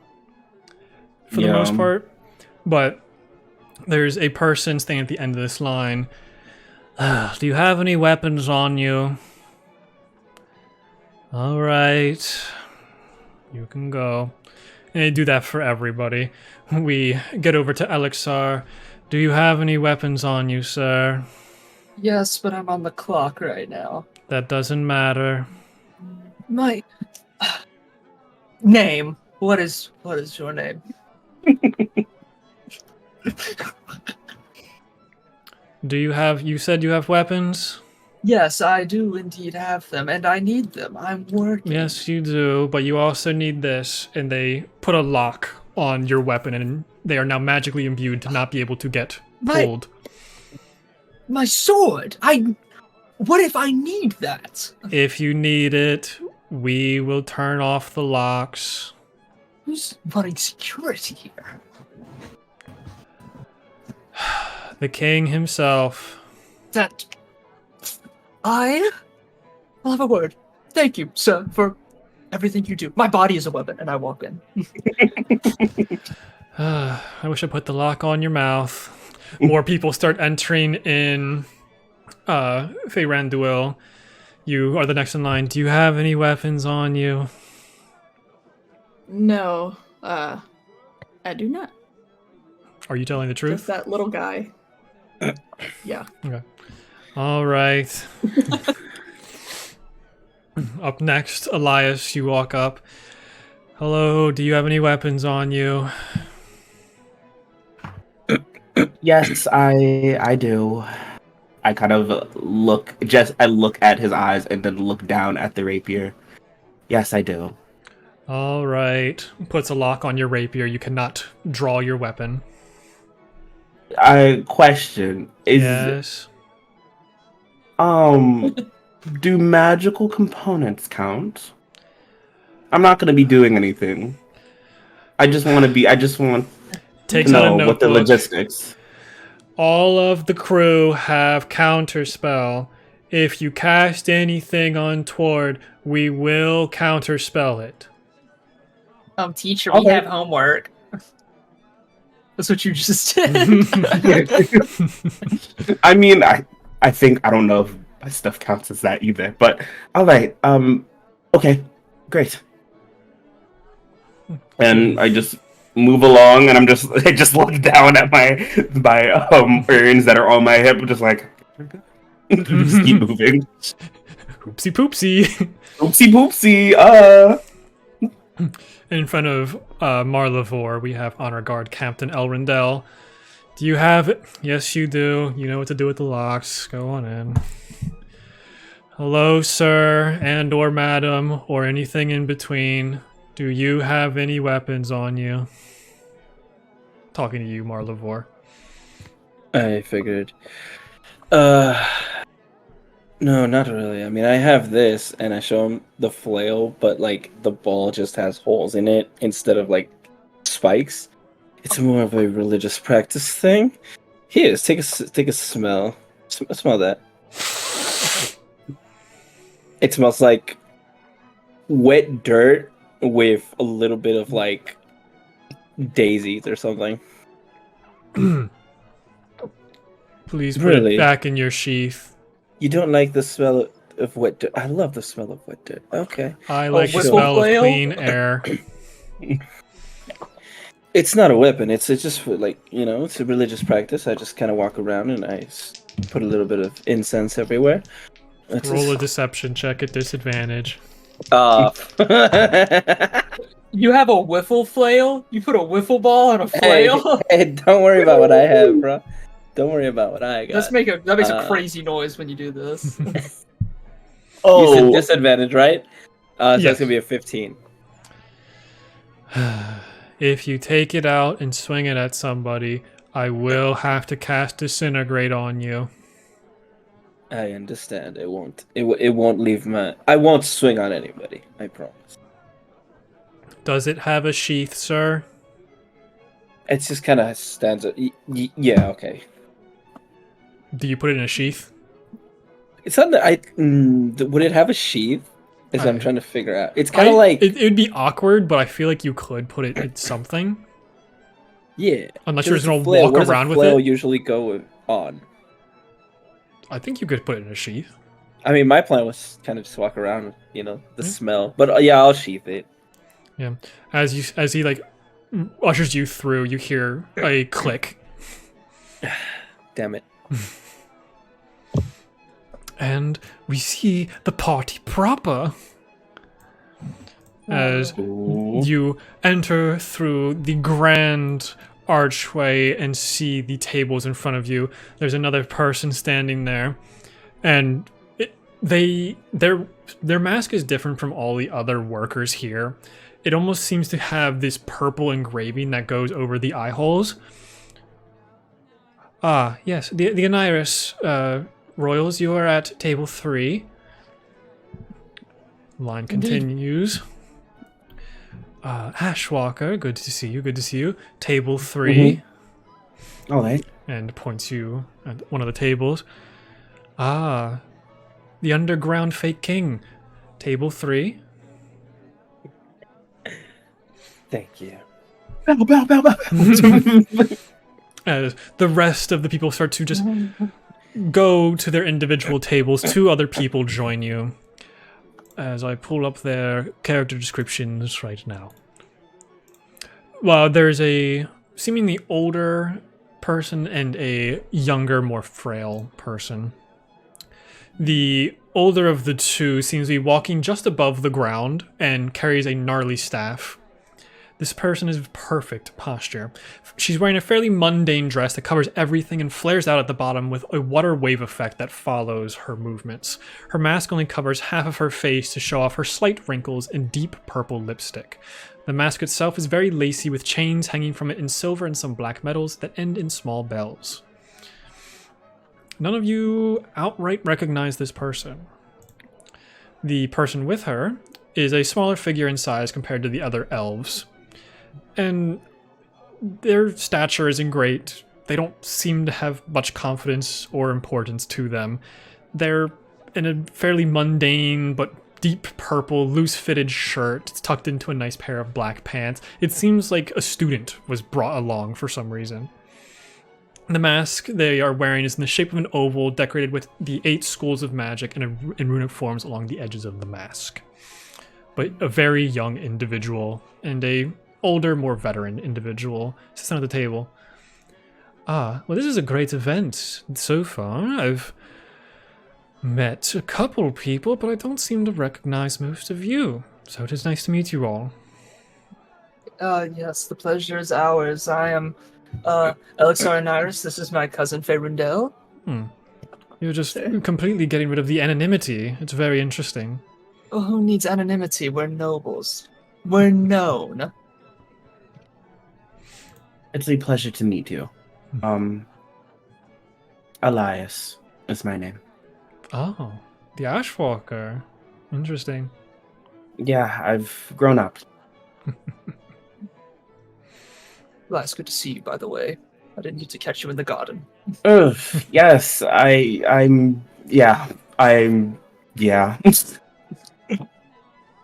Speaker 1: for the most part. But there's a person standing at the end of this line. Do you have any weapons on you? All right. You can go. And they do that for everybody. We get over to Elixir. Do you have any weapons on you, sir?
Speaker 4: Yes, but I'm on the clock right now.
Speaker 1: That doesn't matter.
Speaker 4: My name. What is your name?
Speaker 1: You said you have weapons?
Speaker 4: Yes, I do indeed have them, and I need them. I'm working.
Speaker 1: Yes, you do, but you also need this. And they put a lock on your weapon, and they are now magically imbued to not be able to get pulled.
Speaker 4: My sword! What if I need that?
Speaker 1: If you need it, we will turn off the locks.
Speaker 4: Who's running security here?
Speaker 1: The king himself.
Speaker 4: I'll have a word. Thank you, sir, for everything you do. My body is a weapon, and I walk in.
Speaker 1: I wish I put the lock on your mouth. More people start entering in. Faeranduil, you are the next in line. Do you have any weapons on you?
Speaker 5: No, I do not.
Speaker 1: Are you telling the truth?
Speaker 5: Just that little guy. Yeah.
Speaker 1: Okay. All right. Up next, Elias, you walk up. Hello, do you have any weapons on you?
Speaker 2: Yes, I do. I kind of look at his eyes and then look down at the rapier. Yes, I do.
Speaker 1: All right. Puts a lock on your rapier. You cannot draw your weapon.
Speaker 2: Question is
Speaker 1: Yes.
Speaker 2: Do magical components count? I'm not going to be doing anything. I just want
Speaker 1: Takes
Speaker 2: to
Speaker 1: out a
Speaker 2: know
Speaker 1: notebook.
Speaker 2: what the logistics.
Speaker 1: All of the crew have counterspell. If you cast anything untoward, we will counterspell it.
Speaker 4: Teacher,
Speaker 2: Okay.
Speaker 4: we have homework. That's what you just did.
Speaker 2: I mean, I think I don't know if my stuff counts as that either. But all right, okay, great. And I just move along, and I just look down at my urns that are on my hip, just like just keep moving.
Speaker 1: Oopsie poopsie.
Speaker 2: Oopsie poopsie.
Speaker 1: In front of Marla'vour, we have Honor Guard Captain Elrondell. Do you have it? Yes, you do. You know what to do with the locks. Go on in. Hello, sir, and or madam, or anything in between. Do you have any weapons on you? Talking to you, Marla'vour.
Speaker 6: I figured. No, not really. I mean, I have this, and I show him the flail, but like the ball just has holes in it instead of like spikes. It's more of a religious practice thing. Here, take a smell. Smell that. It smells like wet dirt with a little bit of like daisies or something.
Speaker 1: Please put
Speaker 6: Really?
Speaker 1: it back in your sheath.
Speaker 6: You don't like the smell of wet dirt? I love the smell of wet dirt. Okay.
Speaker 1: I like the
Speaker 4: whistle
Speaker 1: smell of
Speaker 4: flail?
Speaker 1: clean air.
Speaker 6: It's not a weapon. It's just for, like, you know, it's a religious practice. I just kind of walk around and I put a little bit of incense everywhere. It's
Speaker 1: Roll a deception check at disadvantage.
Speaker 4: You have a wiffle flail? You put a wiffle ball on a flail?
Speaker 6: Hey, don't worry about what I have, bro. Don't worry about what I got.
Speaker 4: That makes a crazy noise when you do this.
Speaker 6: You said
Speaker 2: Oh,
Speaker 6: disadvantage, right? So
Speaker 1: Yes.
Speaker 6: it's gonna be a 15.
Speaker 1: If you take it out and swing it at somebody, I will have to cast Disintegrate on you.
Speaker 6: I understand. It won't. It won't leave my. I won't swing on anybody. I promise.
Speaker 1: Does it have a sheath, sir?
Speaker 6: It's just kind of stands up. Yeah. Okay.
Speaker 1: Do you put it in a sheath?
Speaker 6: It's not that I. Would it have a sheath? Is what I'm
Speaker 1: I-
Speaker 6: trying to figure out. It's kind of like.
Speaker 1: it would be awkward, but I feel like you could put it in something.
Speaker 6: Yeah.
Speaker 1: Unless you're just gonna
Speaker 6: flail.
Speaker 1: walk
Speaker 6: Where does
Speaker 1: around
Speaker 6: a
Speaker 1: with
Speaker 6: flail
Speaker 1: it.
Speaker 6: usually go on?
Speaker 1: I think you could put it in a sheath.
Speaker 6: I mean, my plan was kind of just walk around, the
Speaker 1: Yeah.
Speaker 6: smell. But yeah, I'll sheath it.
Speaker 1: Yeah. As he like ushers you through, you hear a click,
Speaker 6: Damn it.
Speaker 1: and we see the party proper. As you enter through the grand archway and see the tables in front of you, there's another person standing there, and their mask is different from all the other workers here. It almost seems to have this purple engraving that goes over the eye holes. Ah, yes, the Anayarus royals, you are at table 3. Line continues. Ashwalker, good to see you. Table 3.
Speaker 2: all right.
Speaker 1: And points you at one of the tables. Ah, the underground fake king. Table 3.
Speaker 6: Thank you.
Speaker 2: Bow, bow, bow, bow.
Speaker 1: As the rest of the people start to just go to their individual tables, 2 other people join you. As I pull up their character descriptions right now. Well, there's a seemingly older person and a younger, more frail person. The older of the 2 seems to be walking just above the ground and carries a gnarly staff. This person is perfect posture. She's wearing a fairly mundane dress that covers everything and flares out at the bottom with a water wave effect that follows her movements. Her mask only covers half of her face to show off her slight wrinkles and deep purple lipstick. The mask itself is very lacy with chains hanging from it in silver and some black metals that end in small bells. None of you outright recognize this person. The person with her is a smaller figure in size compared to the other elves. And their stature isn't great. They don't seem to have much confidence or importance to them. They're in a fairly mundane but deep purple, loose-fitted shirt. It's tucked into a nice pair of black pants. It seems like a student was brought along for some reason. The mask they are wearing is in the shape of an oval decorated with the 8 schools of magic and runic forms along the edges of the mask. But a very young individual and a older, more veteran individual sits down at the table. Ah, well, this is a great event so far. I've met a couple people, but I don't seem to recognize most of you. So it is nice to meet you all.
Speaker 4: Yes, the pleasure is ours. I am Elias Cauldwell. This is my cousin Faeranduil.
Speaker 1: You're just completely getting rid of the anonymity. It's very interesting.
Speaker 4: Oh, who needs anonymity? We're nobles. We're known.
Speaker 2: It's a pleasure to meet you. Elias is my name.
Speaker 1: Oh, the Ashwalker. Interesting.
Speaker 2: Yeah, I've grown up.
Speaker 4: Well, it's good to see you, by the way. I didn't need to catch you in the garden.
Speaker 2: Ugh, yes, yeah.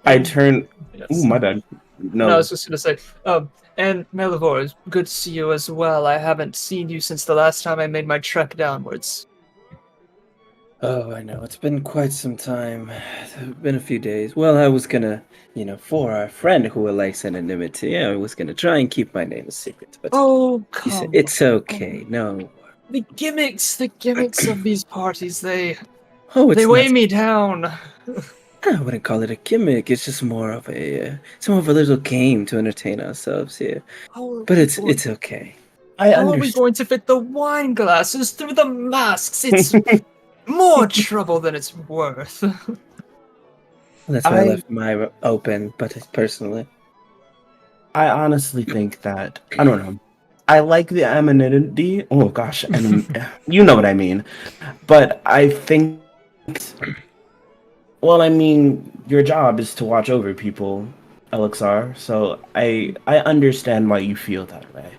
Speaker 2: I turn.
Speaker 4: Yes.
Speaker 2: Ooh, my bad.
Speaker 4: No, I was just gonna say, and Marla'vour, it's good to see you as well. I haven't seen you since the last time I made my trek downwards.
Speaker 6: Oh, I know. It's been quite some time. It's been a few days. Well, I was gonna, for our friend who likes anonymity, I was gonna try and keep my name a secret. But
Speaker 4: Oh,
Speaker 6: he said,
Speaker 4: come
Speaker 6: it's
Speaker 4: on.
Speaker 6: okay. No.
Speaker 4: The gimmicks of these parties, they
Speaker 6: Oh, it's
Speaker 4: weigh
Speaker 6: not,
Speaker 4: me down.
Speaker 6: I wouldn't call it a gimmick. It's just more of a little game to entertain ourselves here. But it's okay. I
Speaker 4: How are we
Speaker 6: understand.
Speaker 4: going to fit the wine glasses through the masks? It's more trouble than it's worth.
Speaker 6: That's why I left mine open, but personally.
Speaker 2: I honestly think that I don't know. I like the anonymity. Oh gosh, you know what I mean. But I think, well, I mean, your job is to watch over people, Elixir. So I understand why you feel that way.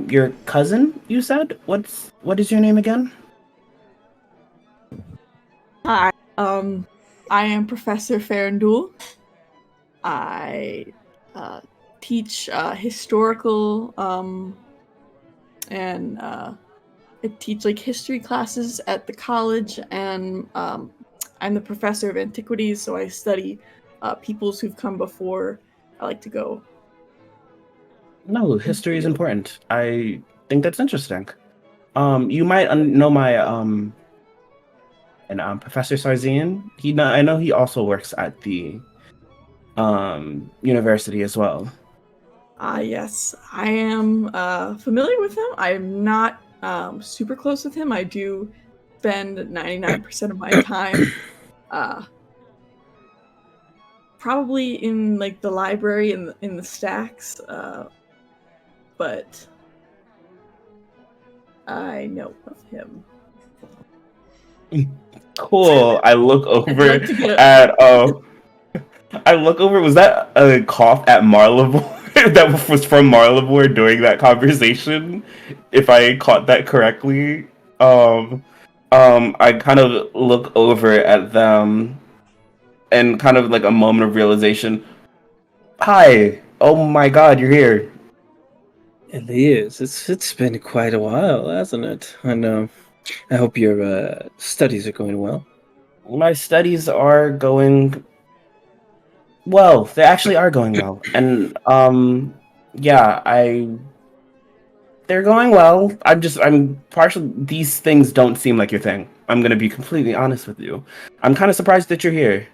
Speaker 2: Your cousin, you said? What is your name again?
Speaker 5: Hi. I am Professor Faeranduil. I teach historical and I teach like history classes at the college, and I'm the professor of Antiquities, so I study peoples who've come before. I like to go.
Speaker 2: No, history is important. I think that's interesting. You might know my and Professor Sarzian. I know he also works at the university as well.
Speaker 5: Yes, I am familiar with him. I'm not super close with him. I do spend 99% of my time probably in like the library in the stacks, but I know of him.
Speaker 2: Cool. I look over
Speaker 5: like to get
Speaker 2: at I look over. Was that a cough at Marla'vour? That was from Marla'vour during that conversation, if I caught that correctly. I kind of look over at them and kind of like a moment of realization. Hi. Oh my God, you're here.
Speaker 6: Elias, it's been quite a while, hasn't it? And I hope your studies are going well.
Speaker 2: My studies are going well. They actually are going well. And yeah, they're going well. I'm partial. These things don't seem like your thing. I'm gonna be completely honest with you. I'm kind of surprised that you're here.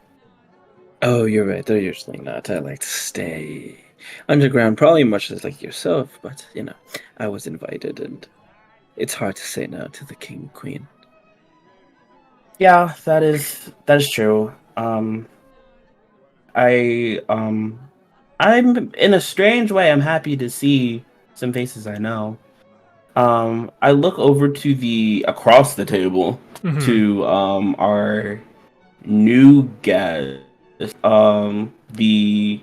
Speaker 6: Oh, you're right. They're usually not. I like to stay underground, probably much as like yourself. But I was invited, and it's hard to say no to the king and queen.
Speaker 2: Yeah, that is true. I'm in a strange way. I'm happy to see some faces I know. I look over to the across the table to our new guest. The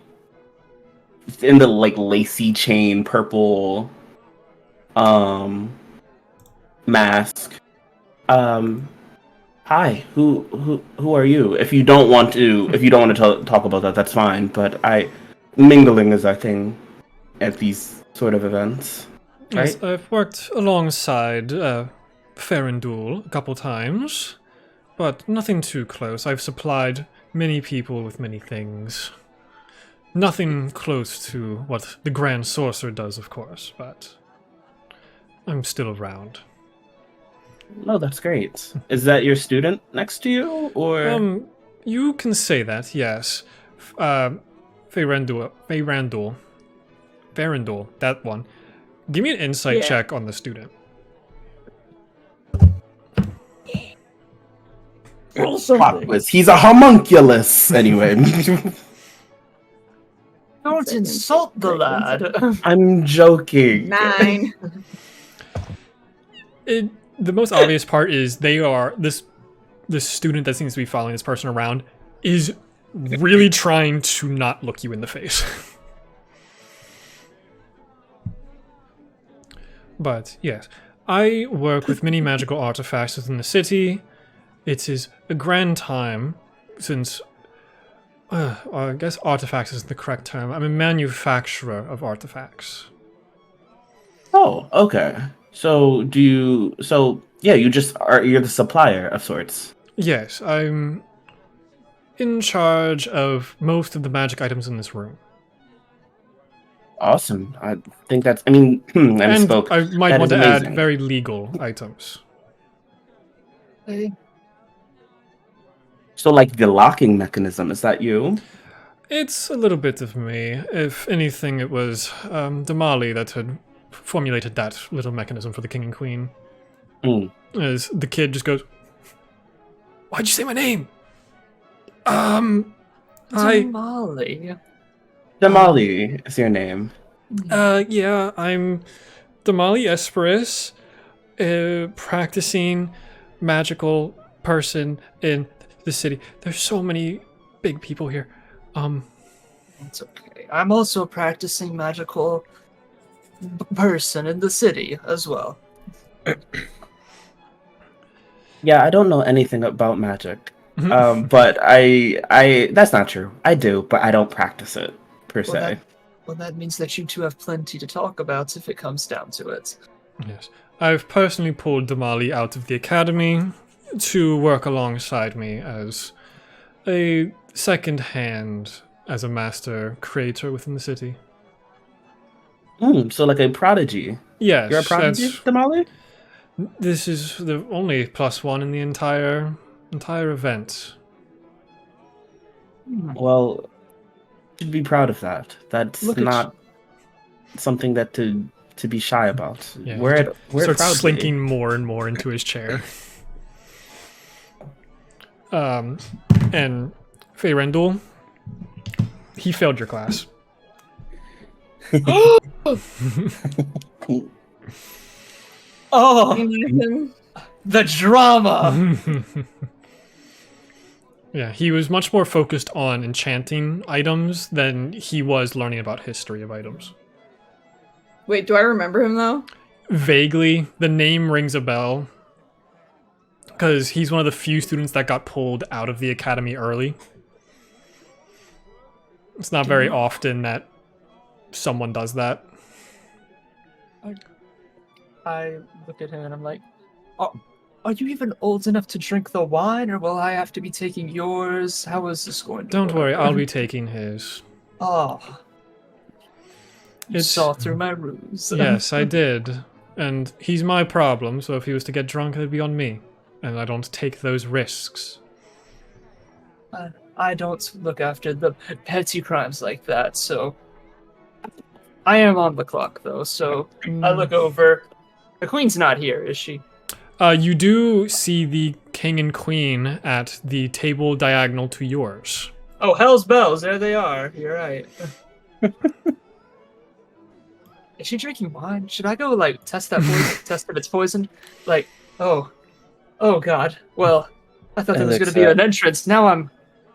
Speaker 2: in the like lacy chain purple mask. Hi, who are you? If you don't want to talk about that, that's fine. But mingling is our thing at these sort of events. Right?
Speaker 1: Yes, I've worked alongside Faeranduil a couple times, but nothing too close. I've supplied many people with many things. Nothing close to what the Grand Sorcerer does, of course, but I'm still around.
Speaker 2: Oh, that's great. Is that your student next to you, or?
Speaker 1: You can say that, yes. Faeranduil, that one. Give me an insight check on the student.
Speaker 2: He's a homunculus, anyway.
Speaker 4: Don't insult the lad.
Speaker 2: I'm joking.
Speaker 5: 9.
Speaker 1: The most obvious part is they are this student that seems to be following this person around is really trying to not look you in the face. But yes, I work with many magical artifacts within the city. It is a grand time since I guess artifacts is the correct term. I'm a manufacturer of artifacts.
Speaker 2: Oh, okay. So you're the supplier of sorts.
Speaker 1: Yes, I'm in charge of most of the magic items in this room.
Speaker 2: Awesome. I think that's, I
Speaker 1: And
Speaker 2: misspoke.
Speaker 1: I might
Speaker 2: That
Speaker 1: want
Speaker 2: is
Speaker 1: to add
Speaker 2: amazing.
Speaker 1: very legal items.
Speaker 2: So like the locking mechanism, is that you?
Speaker 1: It's a little bit of me. If anything, it was Damali that had formulated that little mechanism for the king and queen. As the kid just goes, "Why'd you say my name?" Hi.
Speaker 4: Damali.
Speaker 2: Damali is your name.
Speaker 1: Yeah, I'm Damali Esperis, a practicing magical person in the city. There's so many big people here.
Speaker 4: It's okay. I'm also a practicing magical person in the city as well.
Speaker 2: Yeah, I don't know anything about magic. But I that's not true. I do, but I don't practice it per se.
Speaker 4: Well, that means that you two have plenty to talk about if it comes down to it.
Speaker 1: Yes. I've personally pulled Damali out of the academy to work alongside me as a second hand as a master creator within the city.
Speaker 2: So like a prodigy.
Speaker 1: Yes,
Speaker 2: You're a prodigy,
Speaker 1: that's-
Speaker 2: Damali?
Speaker 1: this is the only +1 in the entire event.
Speaker 2: Well, you should be proud of that. That's
Speaker 4: Look at
Speaker 2: not something that to be shy about.
Speaker 1: Yeah,
Speaker 2: We're it
Speaker 1: Starts
Speaker 2: proudly.
Speaker 1: slinking more and more into his chair. And Faeranduil, he failed your class.
Speaker 4: Oh,
Speaker 5: Him.
Speaker 4: the drama!
Speaker 1: Yeah, he was much more focused on enchanting items than he was learning about history of items.
Speaker 5: Wait, do I remember him though?
Speaker 1: Vaguely, the name rings a bell. Because he's one of the few students that got pulled out of the academy early. It's not very often that someone does that.
Speaker 4: I look at him and I'm like, are you even old enough to drink the wine, or will I have to be taking yours? How is this going to
Speaker 1: Don't
Speaker 4: work?
Speaker 1: worry, I'll be taking his.
Speaker 4: Oh. You
Speaker 1: It's-
Speaker 4: saw through my ruse.
Speaker 1: Yes, I did. And he's my problem, so if he was to get drunk, it'd be on me. And I don't take those risks.
Speaker 4: I don't look after the petty crimes like that, so... I am on the clock, though, so I look over. The queen's not here, is she?
Speaker 1: You do see the king and queen at the table diagonal to yours.
Speaker 4: Oh, hell's bells, there they are. You're right. Is she drinking wine? Should I go, like, test that poison? Test if it's poisoned? Like, oh god. Well, I thought there was going to be
Speaker 6: Alexa.
Speaker 4: an entrance. Now I'm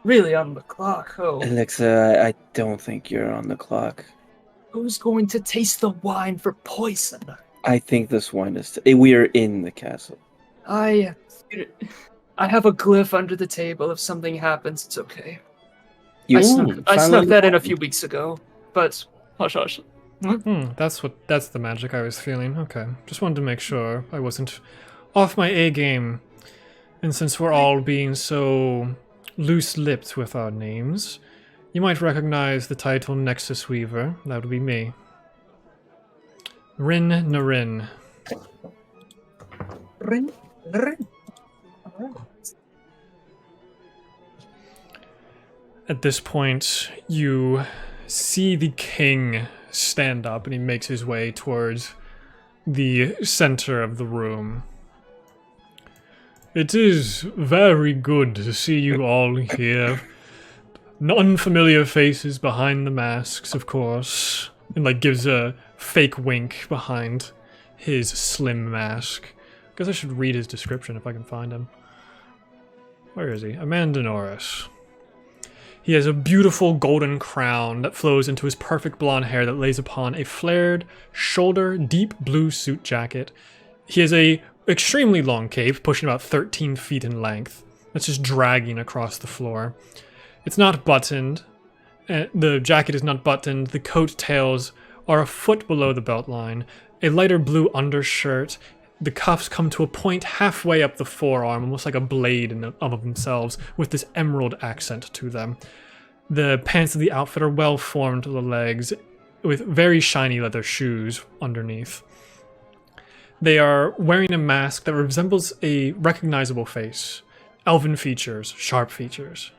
Speaker 4: really on the clock. Oh,
Speaker 6: Alexa, I don't think you're on the clock.
Speaker 4: who's going to taste the wine for poison?
Speaker 6: I think this wine is. We are in the castle.
Speaker 4: I have a glyph under the table. If something happens, it's okay.
Speaker 6: You
Speaker 4: I snuck
Speaker 2: finally-
Speaker 4: that in a few weeks ago, but hush hush.
Speaker 1: That's the magic I was feeling. Okay. Just wanted to make sure I wasn't off my A game. And since we're all being so loose-lipped with our names, you might recognize the title Nexus Weaver. That would be me. Rin Narin.
Speaker 4: Ring.
Speaker 1: At this point, you see the king stand up and he makes his way towards the center of the room. It is very good to see you all here. Unfamiliar faces behind the masks, of course. And like gives a fake wink behind his slim mask. Guess I should read his description if I can find him. Where is he? Amandanoris. He has a beautiful golden crown that flows into his perfect blonde hair that lays upon a flared shoulder deep blue suit jacket. He has a extremely long cape, pushing about 13 feet in length, that's just dragging across the floor. It's not buttoned. The jacket is not buttoned. The coat tails are a foot below the belt line. A lighter blue undershirt. The cuffs come to a point halfway up the forearm, almost like a blade of themselves, with this emerald accent to them. The pants of the outfit are well formed to the legs, with very shiny leather shoes underneath. They are wearing a mask that resembles a recognizable face. Elven features, sharp features.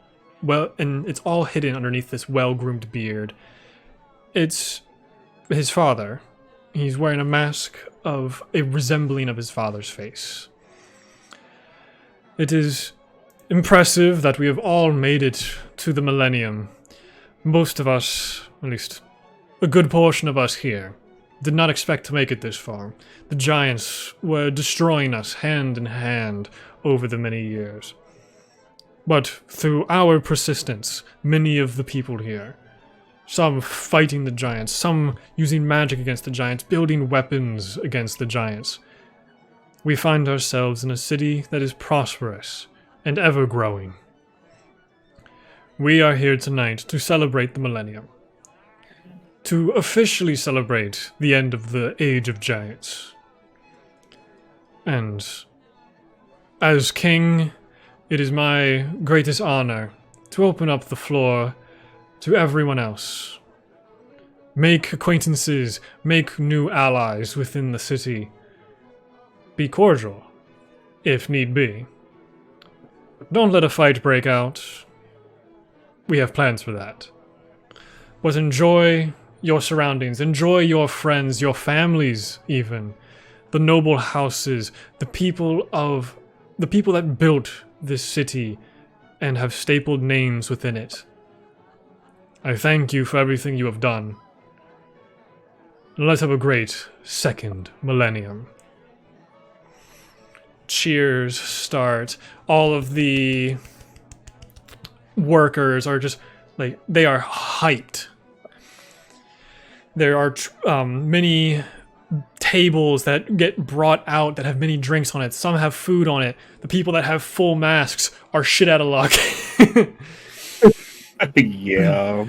Speaker 1: Well, and it's all hidden underneath this well-groomed beard. It's his father. He's wearing a mask of a resembling of his father's face. It is impressive that we have all made it to the Millennium. Most of us, at least a good portion of us here, did not expect to make it this far. The giants were destroying us hand in hand over the many years. But through our persistence, many of the people here, some fighting the giants, some using magic against the giants, building weapons against the giants, we find ourselves in a city that is prosperous and ever growing. We are here tonight to celebrate the Millennium, to officially celebrate the end of the Age of Giants. And as king, it is my greatest honor to open up the floor to everyone else. Make acquaintances, make new allies within the city. Be cordial, if need be. Don't let a fight break out. We have plans for that. But enjoy your surroundings, enjoy your friends, your families even, the noble houses, the people that built this city and have stapled names within it. I thank you for everything you have done. Let's have a great second millennium. Cheers start. All of the workers are just like, they are hyped. There are many tables that get brought out that have many drinks on it. Some have food on it. The people that have full masks are shit out of luck.
Speaker 2: Yeah.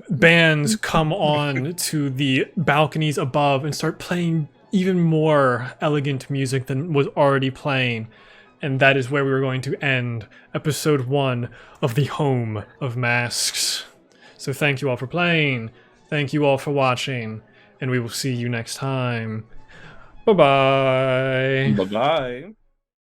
Speaker 1: Bands come on to the balconies above and start playing even more elegant music than was already playing. And that is where we were going to end episode 1 of the Home of Masks. So thank you all for playing. Thank you all for watching. And we will see you next time. Bye-bye.
Speaker 2: Bye-bye.